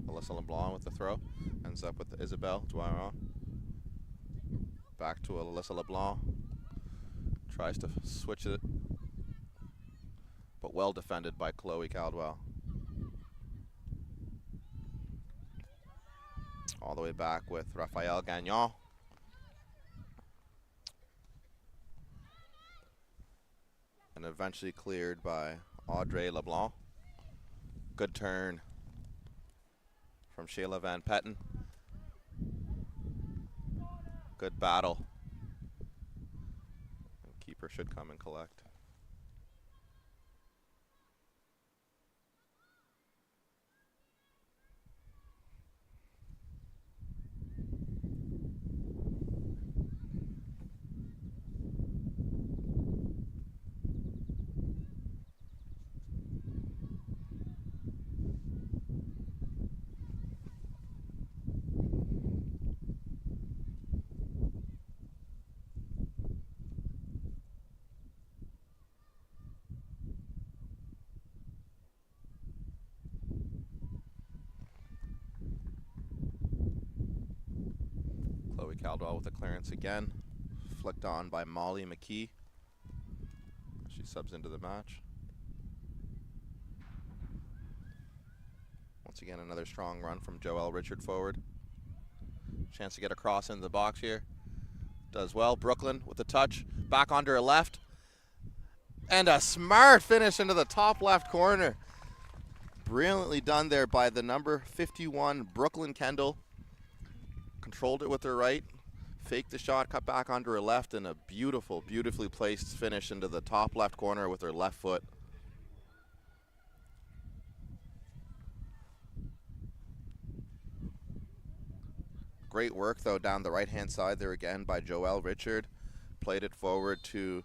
Alyssa LeBlanc with the throw. Ends up with Isabelle Dwairon. Back to Alyssa LeBlanc. Tries to switch it, but well defended by Chloe Caldwell. All the way back with Raphael Gagnon. And eventually cleared by Audrey LeBlanc. Good turn from Shayla Van Petten. Good battle. And keeper should come and collect. Chloe Caldwell with the clearance again. Flicked on by Molly McKee. She subs into the match. Once again, another strong run from Joelle Richard forward. Chance to get across into the box here. Does well. Brooklyn with the touch. Back onto her left. And a smart finish into the top left corner. Brilliantly done there by the number 51, Brooklyn Kendall. Controlled it with her right, faked the shot, cut back onto her left, and a beautifully placed finish into the top left corner with her left foot. Great work, though, down the right-hand side there again by Joelle Richard. Played it forward to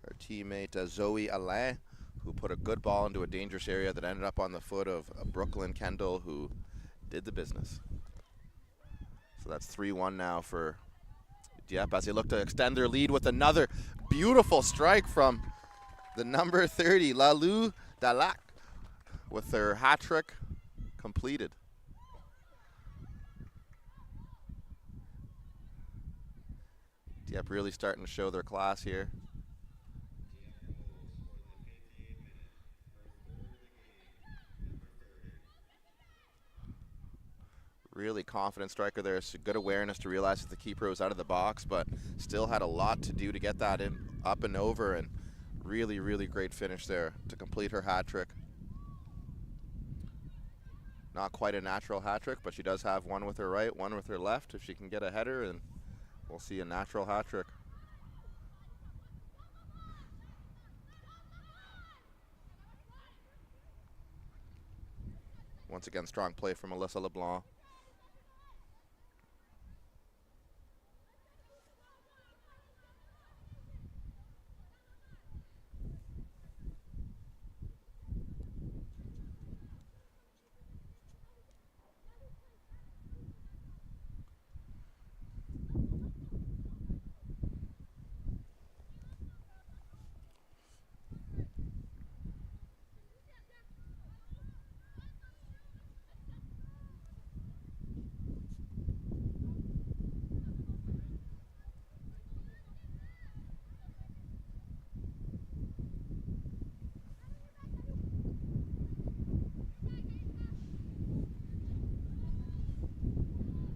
her teammate Zoe Alain, who put a good ball into a dangerous area that ended up on the foot of Brooklyn Kendall, who did the business. So that's 3-1 now for Dieppe as they look to extend their lead with another beautiful strike from the number 30, Lalou Dalac, with their hat trick completed. Dieppe really starting to show their class here. Really confident striker there. So good awareness to realize that the keeper was out of the box, but still had a lot to do to get that in, up and over, and really, really great finish there to complete her hat trick. Not quite a natural hat trick, but she does have one with her right, one with her left. If she can get a header, and we'll see a natural hat trick. Once again, strong play from Alyssa LeBlanc.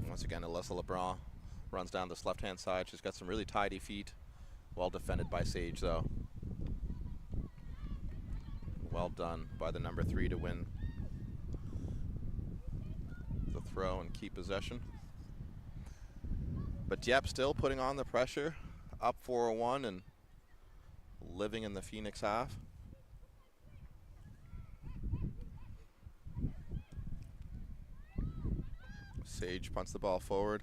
Once again, Alyssa LeBron runs down this left-hand side. She's got some really tidy feet. Well defended by Sage, though. Well done by the number 3 to win the throw and keep possession. But Dieppe still putting on the pressure, up 4-1 and living in the Phoenix half. Sage punts the ball forward.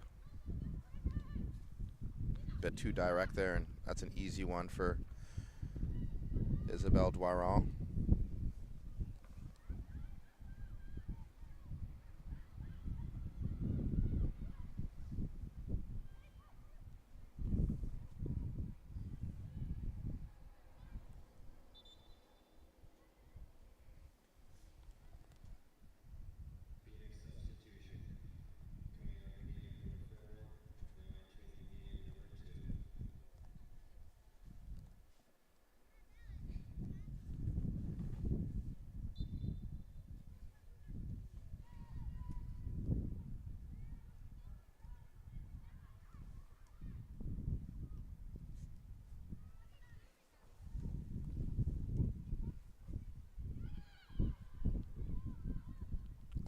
Bit too direct there, and that's an easy one for Isabelle Doiron.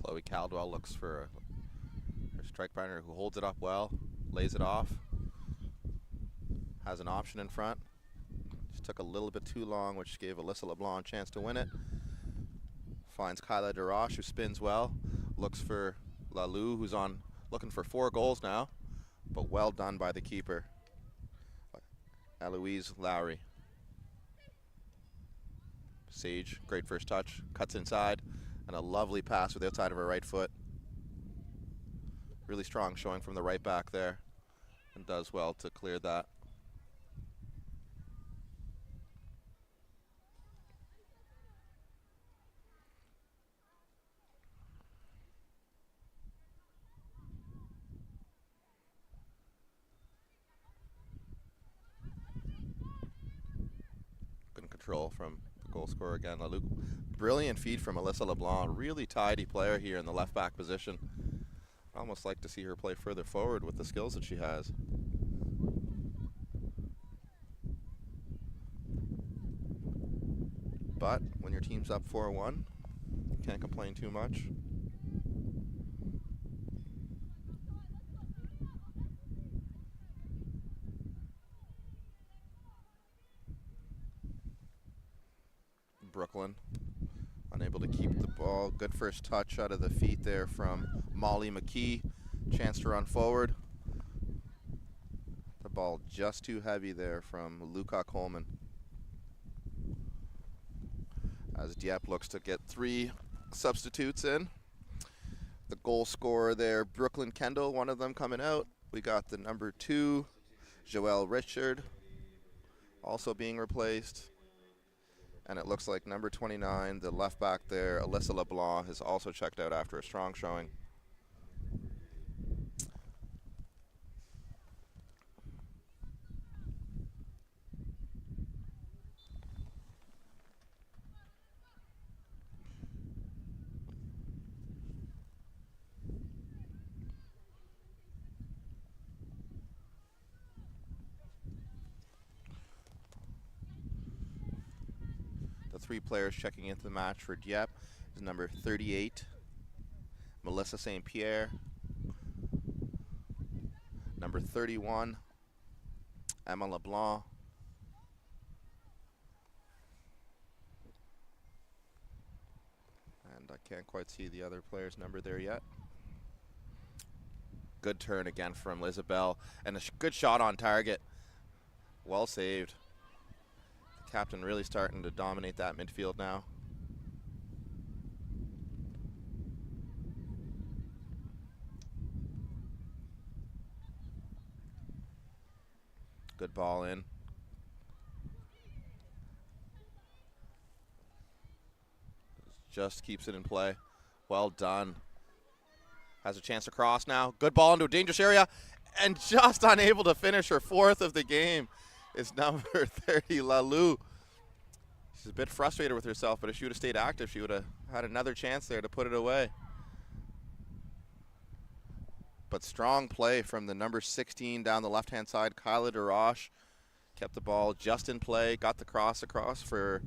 Chloe Caldwell looks for her strike partner who holds it up well, lays it off, has an option in front. Just took a little bit too long, which gave Alyssa LeBlanc a chance to win it. Finds Kyla DeRoche, who spins well, looks for Lalou, who's on looking for 4 goals now, but well done by the keeper, Eloise Lowry. Sage, great first touch, cuts inside, and a lovely pass with the outside of her right foot. Really strong showing from the right back there, and does well to clear that. Good control from the goal scorer again, Lalou. Brilliant feed from Alyssa LeBlanc. Really tidy player here in the left back position. I almost like to see her play further forward with the skills that she has. But when your team's up 4-1, you can't complain too much. Brooklyn Unable to keep the ball. Good first touch out of the feet there from Molly McKee. Chance to run forward. The ball just too heavy there from Luca Coleman. As Dieppe looks to get 3 substitutes in. The goal scorer there, Brooklyn Kendall, one of them coming out. We got the number 2, Joelle Richard, also being replaced. And it looks like number 29, the left back there, Alyssa LeBlanc, has also checked out after a strong showing. The 3 players checking into the match for Dieppe is number 38, Melissa St. Pierre, number 31, Emma LeBlanc, and I can't quite see the other player's number there yet. Good turn again from Lizabelle, and a good shot on target. Well saved. The captain really starting to dominate that midfield now. Good ball in. Just keeps it in play. Well done. Has a chance to cross now. Good ball into a dangerous area. And just unable to finish her 4th of the game is number 30, Lalou. She's a bit frustrated with herself, but if she would have stayed active, she would have had another chance there to put it away. But strong play from the number 16 down the left-hand side, Kyla DeRoche. Kept the ball just in play, got the cross across for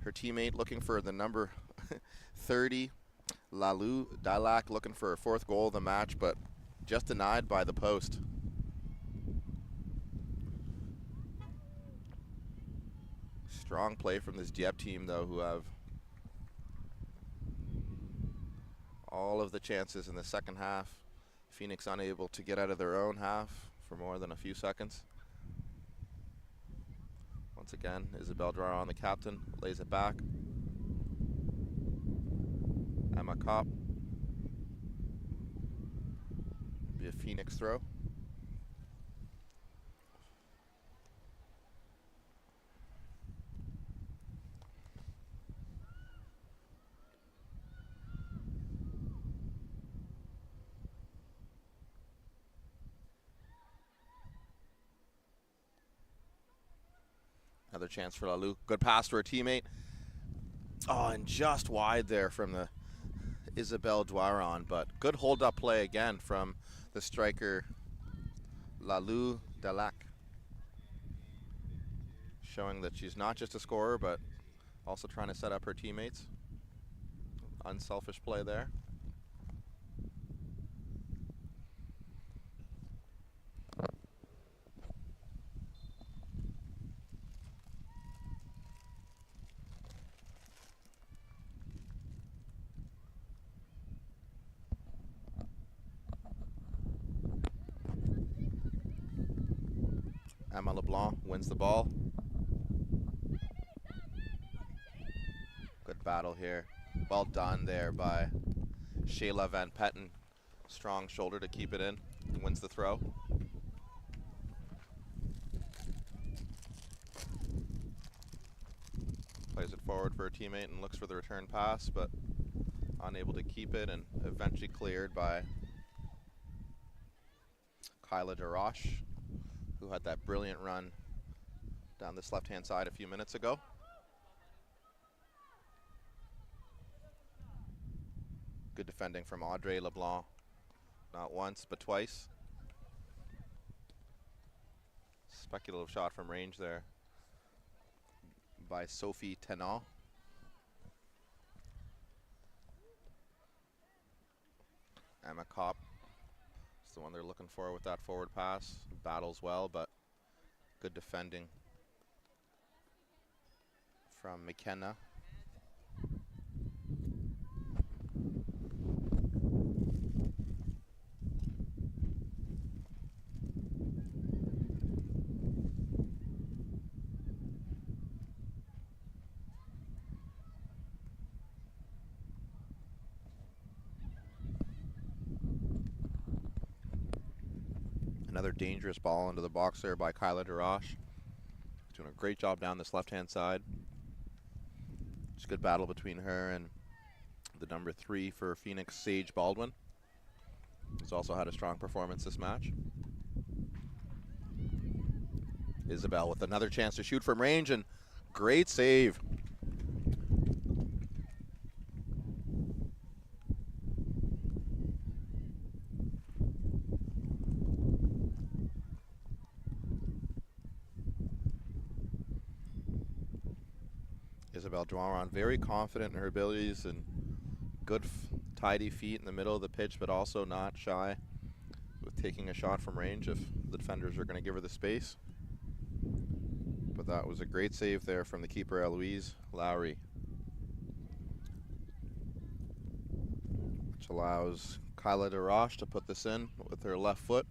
her teammate, looking for the number 30, Lalou Dalak, looking for her 4th goal of the match, but just denied by the post. Strong play from this Dieppe team, though, who have all of the chances in the second half. Phoenix unable to get out of their own half for more than a few seconds. Once again, Isabelle Drouin, the captain, lays it back. Emma Kopp. Be a Phoenix throw. Another chance for Lalou. Good pass to her teammate. Oh, and just wide there from the Isabelle Drouin, but good hold-up play again from the striker Lalou Dalak, showing that she's not just a scorer, but also trying to set up her teammates. Unselfish play there. Emma LeBlanc wins the ball. Good battle here. Well done there by Shayla Van Petten. Strong shoulder to keep it in. Wins the throw. Plays it forward for her teammate and looks for the return pass, but unable to keep it, and eventually cleared by Kyla DeRoche, who had that brilliant run down this left-hand side a few minutes ago. Good defending from Audrey LeBlanc. Not once, but twice. Speculative shot from range there by Sophie Tennant. Emma Kopp is the one they're looking for with that forward pass. Battles well, but good defending from McKenna. Another dangerous ball into the box there by Kyla DeRoche. Doing a great job down this left-hand side. It's a good battle between her and the number 3 for Phoenix, Sage Baldwin. He's also had a strong performance this match. Isabel with another chance to shoot from range, and great save. Isabel Drouin, very confident in her abilities and good tidy feet in the middle of the pitch, but also not shy with taking a shot from range if the defenders are going to give her the space. But that was a great save there from the keeper, Eloise Lowry, which allows Kyla DeRoche to put this in with her left foot.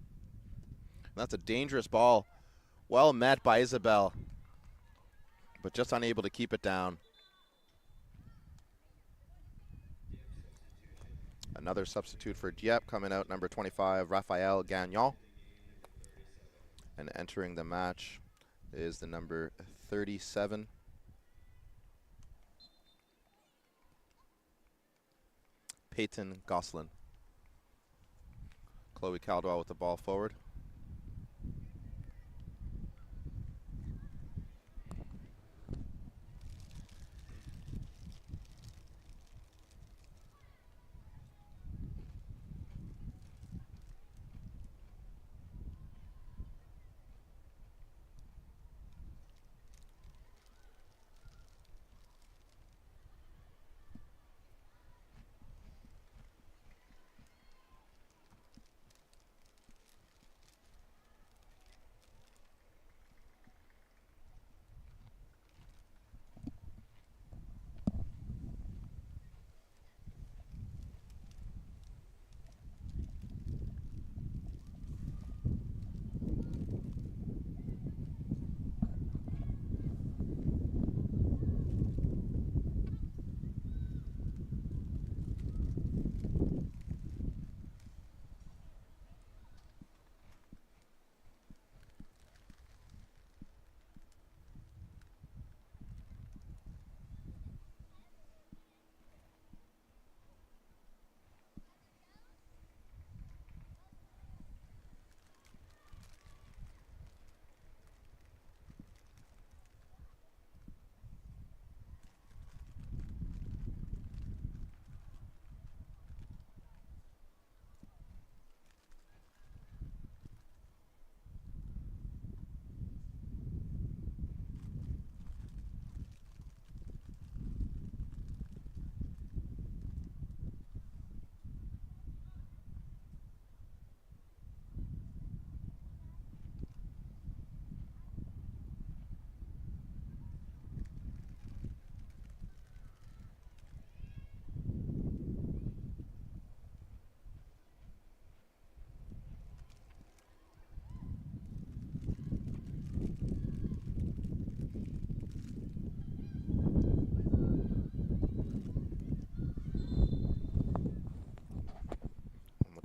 And that's a dangerous ball. Well met by Isabel, but just unable to keep it down. Another substitute for Dieppe coming out, number 25, Raphael Gagnon. And entering the match is the number 37, Peyton Gosselin. Chloe Caldwell with the ball forward.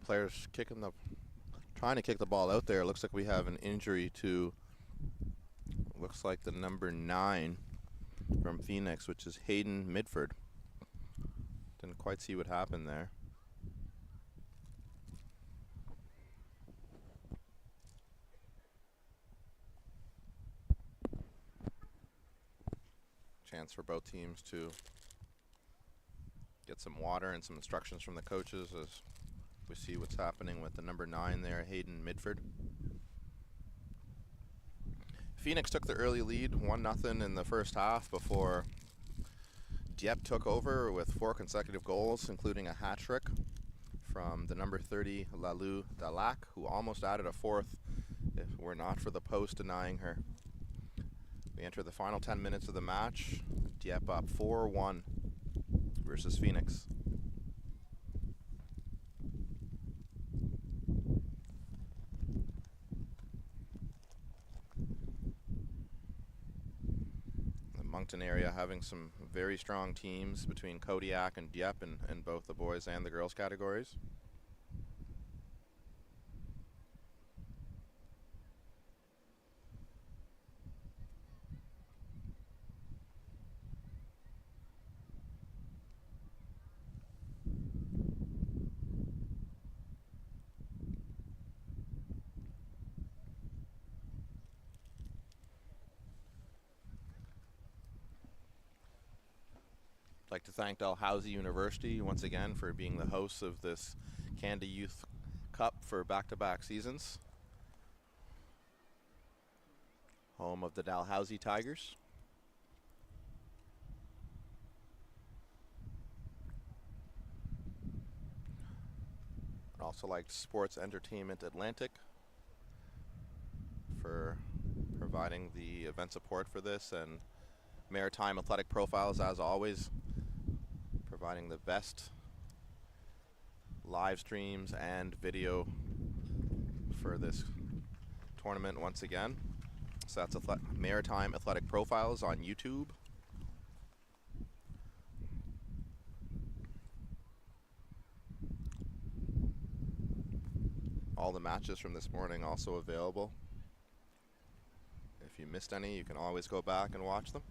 Players trying to kick the ball out there. Looks like we have an injury to, looks like the number 9 from Phoenix, which is Hayden Midfield. Didn't quite see what happened there. Chance for both teams to get some water and some instructions from the coaches as we see what's happening with the number 9 there, Hayden Midfield. Phoenix took the early lead, 1-0 in the first half before Dieppe took over with 4 consecutive goals, including a hat trick from the number 30, Lalou Dalac, who almost added a 4th if it were not for the post denying her. We enter the final 10 minutes of the match. Dieppe up 4-1 versus Phoenix. Moncton area having some very strong teams between Kodiak and Dieppe in both the boys and the girls categories. like to thank Dalhousie University once again for being the hosts of this Canada Youth Cup for back-to-back seasons. Home of the Dalhousie Tigers. I'd also like Sports Entertainment Atlantic for providing the event support for this, and Maritime Athletic Profiles, as always, providing the best live streams and video for this tournament once again. So that's Maritime Athletic Profiles on YouTube. All the matches from this morning also available. If you missed any, you can always go back and watch them.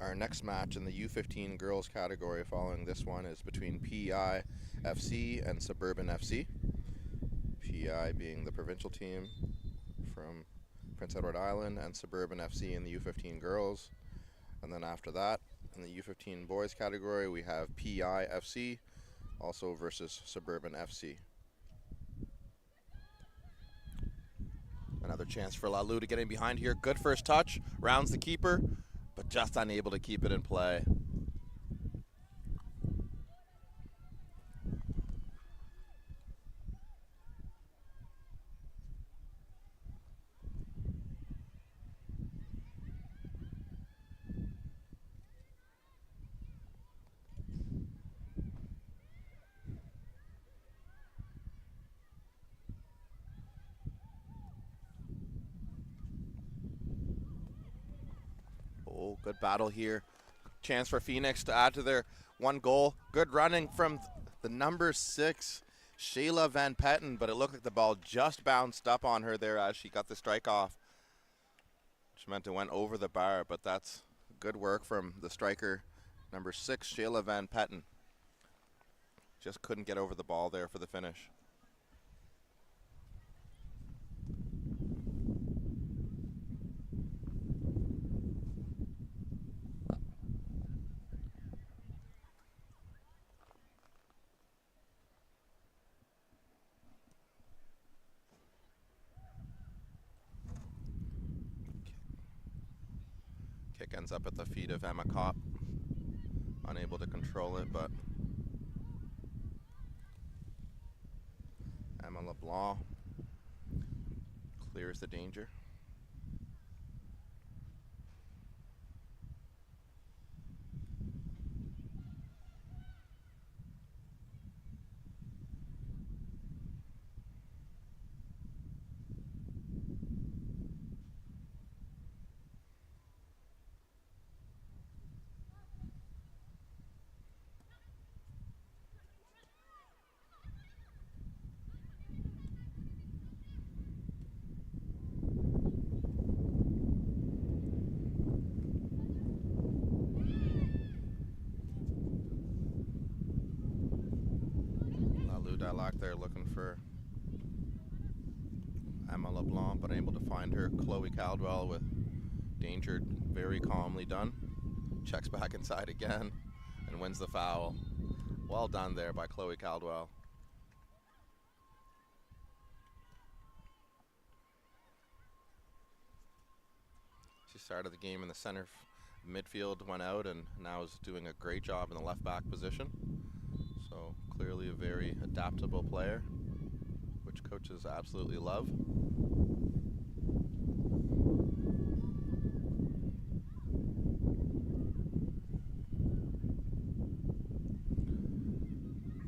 Our next match in the U15 girls category following this one is between PEI FC and Suburban FC. PEI being the provincial team from Prince Edward Island, and Suburban FC in the U15 girls. And then after that, in the U15 boys category, we have PEI FC also versus Suburban FC. Another chance for Lalou to get in behind here. Good first touch, rounds the keeper, but just unable to keep it in play. Oh, good battle here. Chance for Phoenix to add to their one goal. Good running from the number 6, Shayla Van Petten, but it looked like the ball just bounced up on her there as she got the strike off. She meant it went over the bar, but that's good work from the striker, number 6, Shayla Van Petten. Just couldn't get over the ball there for the finish. Kick ends up at the feet of Emma Kopp. Unable to control it, but Emma LeBlanc clears the danger. Lock there looking for Emma LeBlanc, but able to find her. Chloe Caldwell with danger very calmly done. Checks back inside again and wins the foul. Well done there by Chloe Caldwell. She started the game in the center midfield, went out, and now is doing a great job in the left back position. So clearly a very adaptable player, which coaches absolutely love.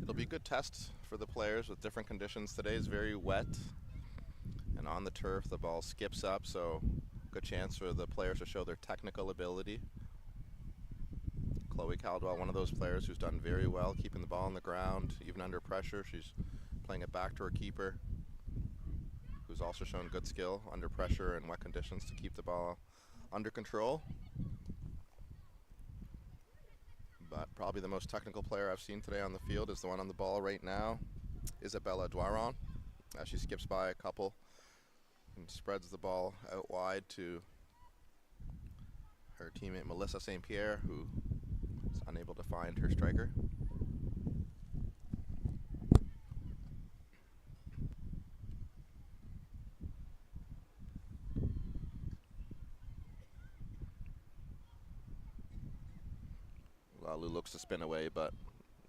It'll be a good test for the players with different conditions. Today is very wet, and on the turf the ball skips up, so good chance for the players to show their technical ability. Chloe Caldwell, one of those players who's done very well keeping the ball on the ground, even under pressure. She's playing it back to her keeper, who's also shown good skill under pressure and wet conditions to keep the ball under control. But probably the most technical player I've seen today on the field is the one on the ball right now, Isabella Duaron, as she skips by a couple and spreads the ball out wide to her teammate Melissa St. Pierre, who is unable to find her striker. Lalu looks to spin away, but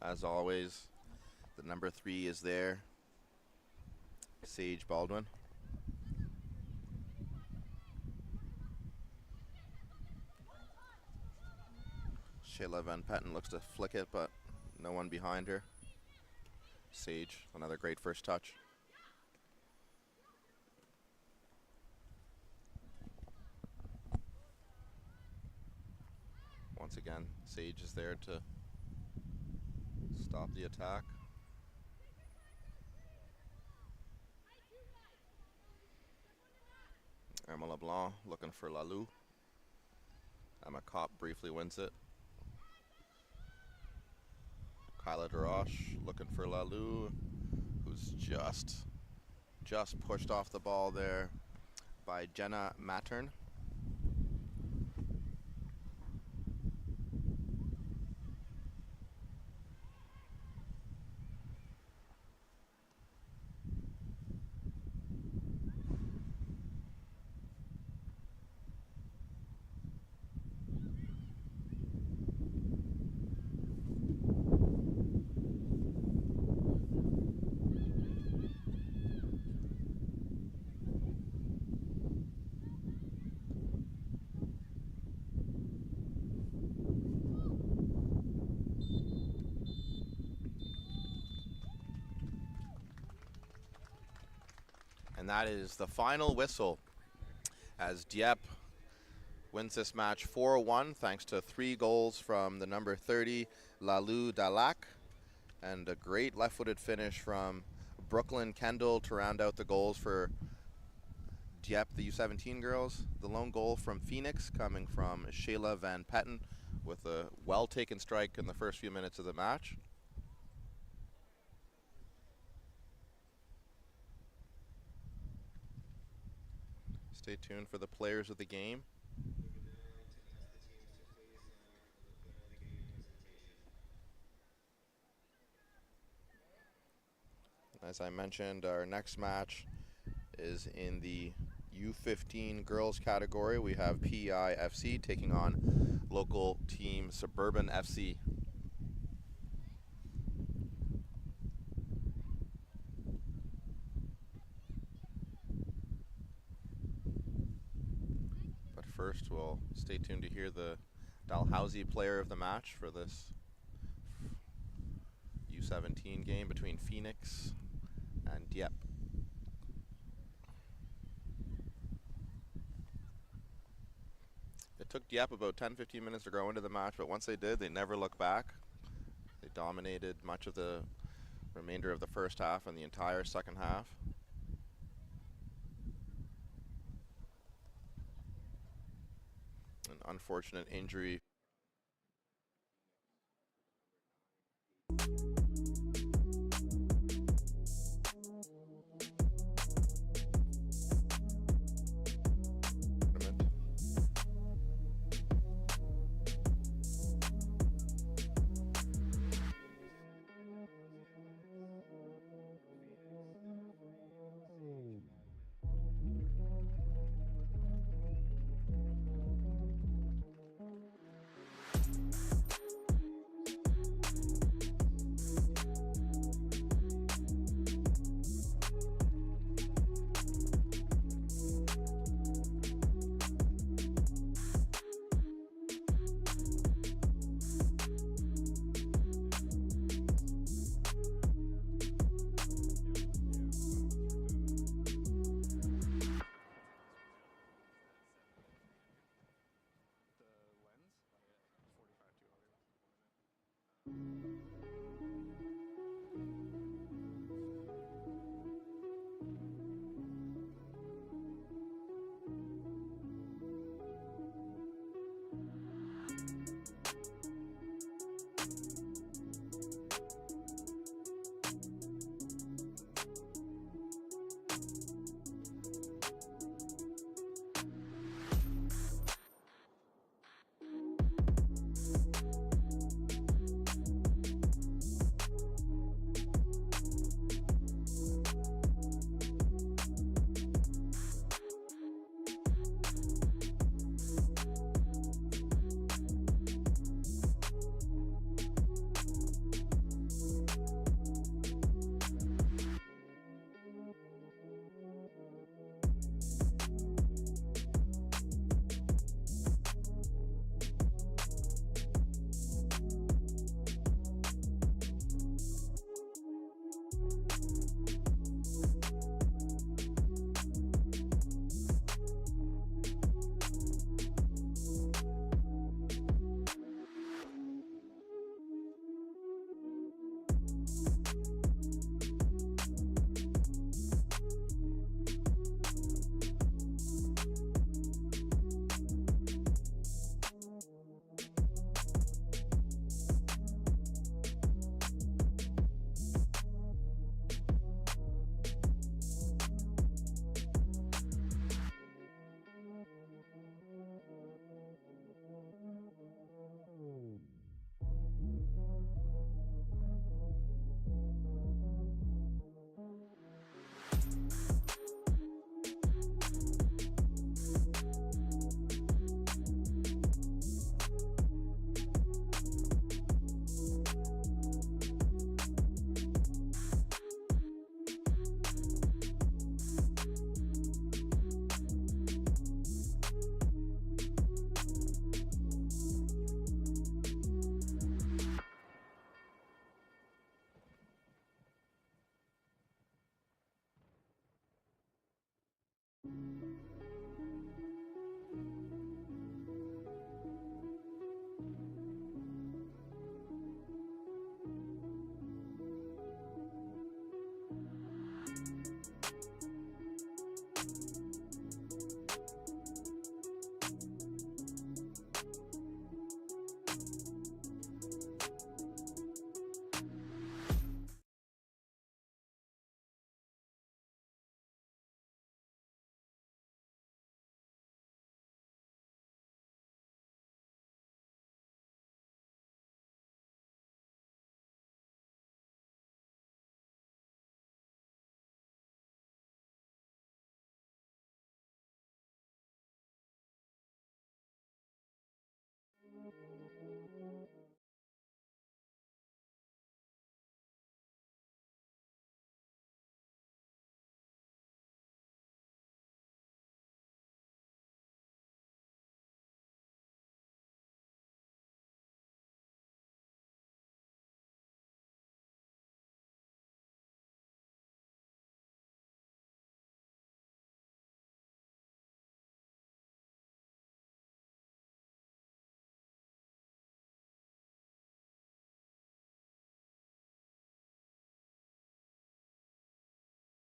as always, the number 3 is there, Sage Baldwin. Shayla Van Petten looks to flick it, but no one behind her. Sage, another great first touch. Once again, Sage is there to stop the attack. Emma LeBlanc looking for Lalu. Emma Kopp briefly wins it. Kyla DeRoche looking for Lalu, who's just pushed off the ball there by Jenna Mattern. And that is the final whistle as Dieppe wins this match 4-1 thanks to 3 goals from the number 30, Lalu Dalak, and a great left-footed finish from Brooklyn Kendall to round out the goals for Dieppe, the U17 girls. The lone goal from Phoenix coming from Shayla Van Petten with a well-taken strike in the first few minutes of the match. Stay tuned for the players of the game. As I mentioned, our next match is in the U15 girls category. We have PIFC taking on local team Suburban FC. But first, we'll stay tuned to hear the Dalhousie player of the match for this U17 game between Phoenix and Dieppe. It took Dieppe about 10-15 minutes to grow into the match, but once they did, they never looked back. They dominated much of the remainder of the first half and the entire second half. An unfortunate injury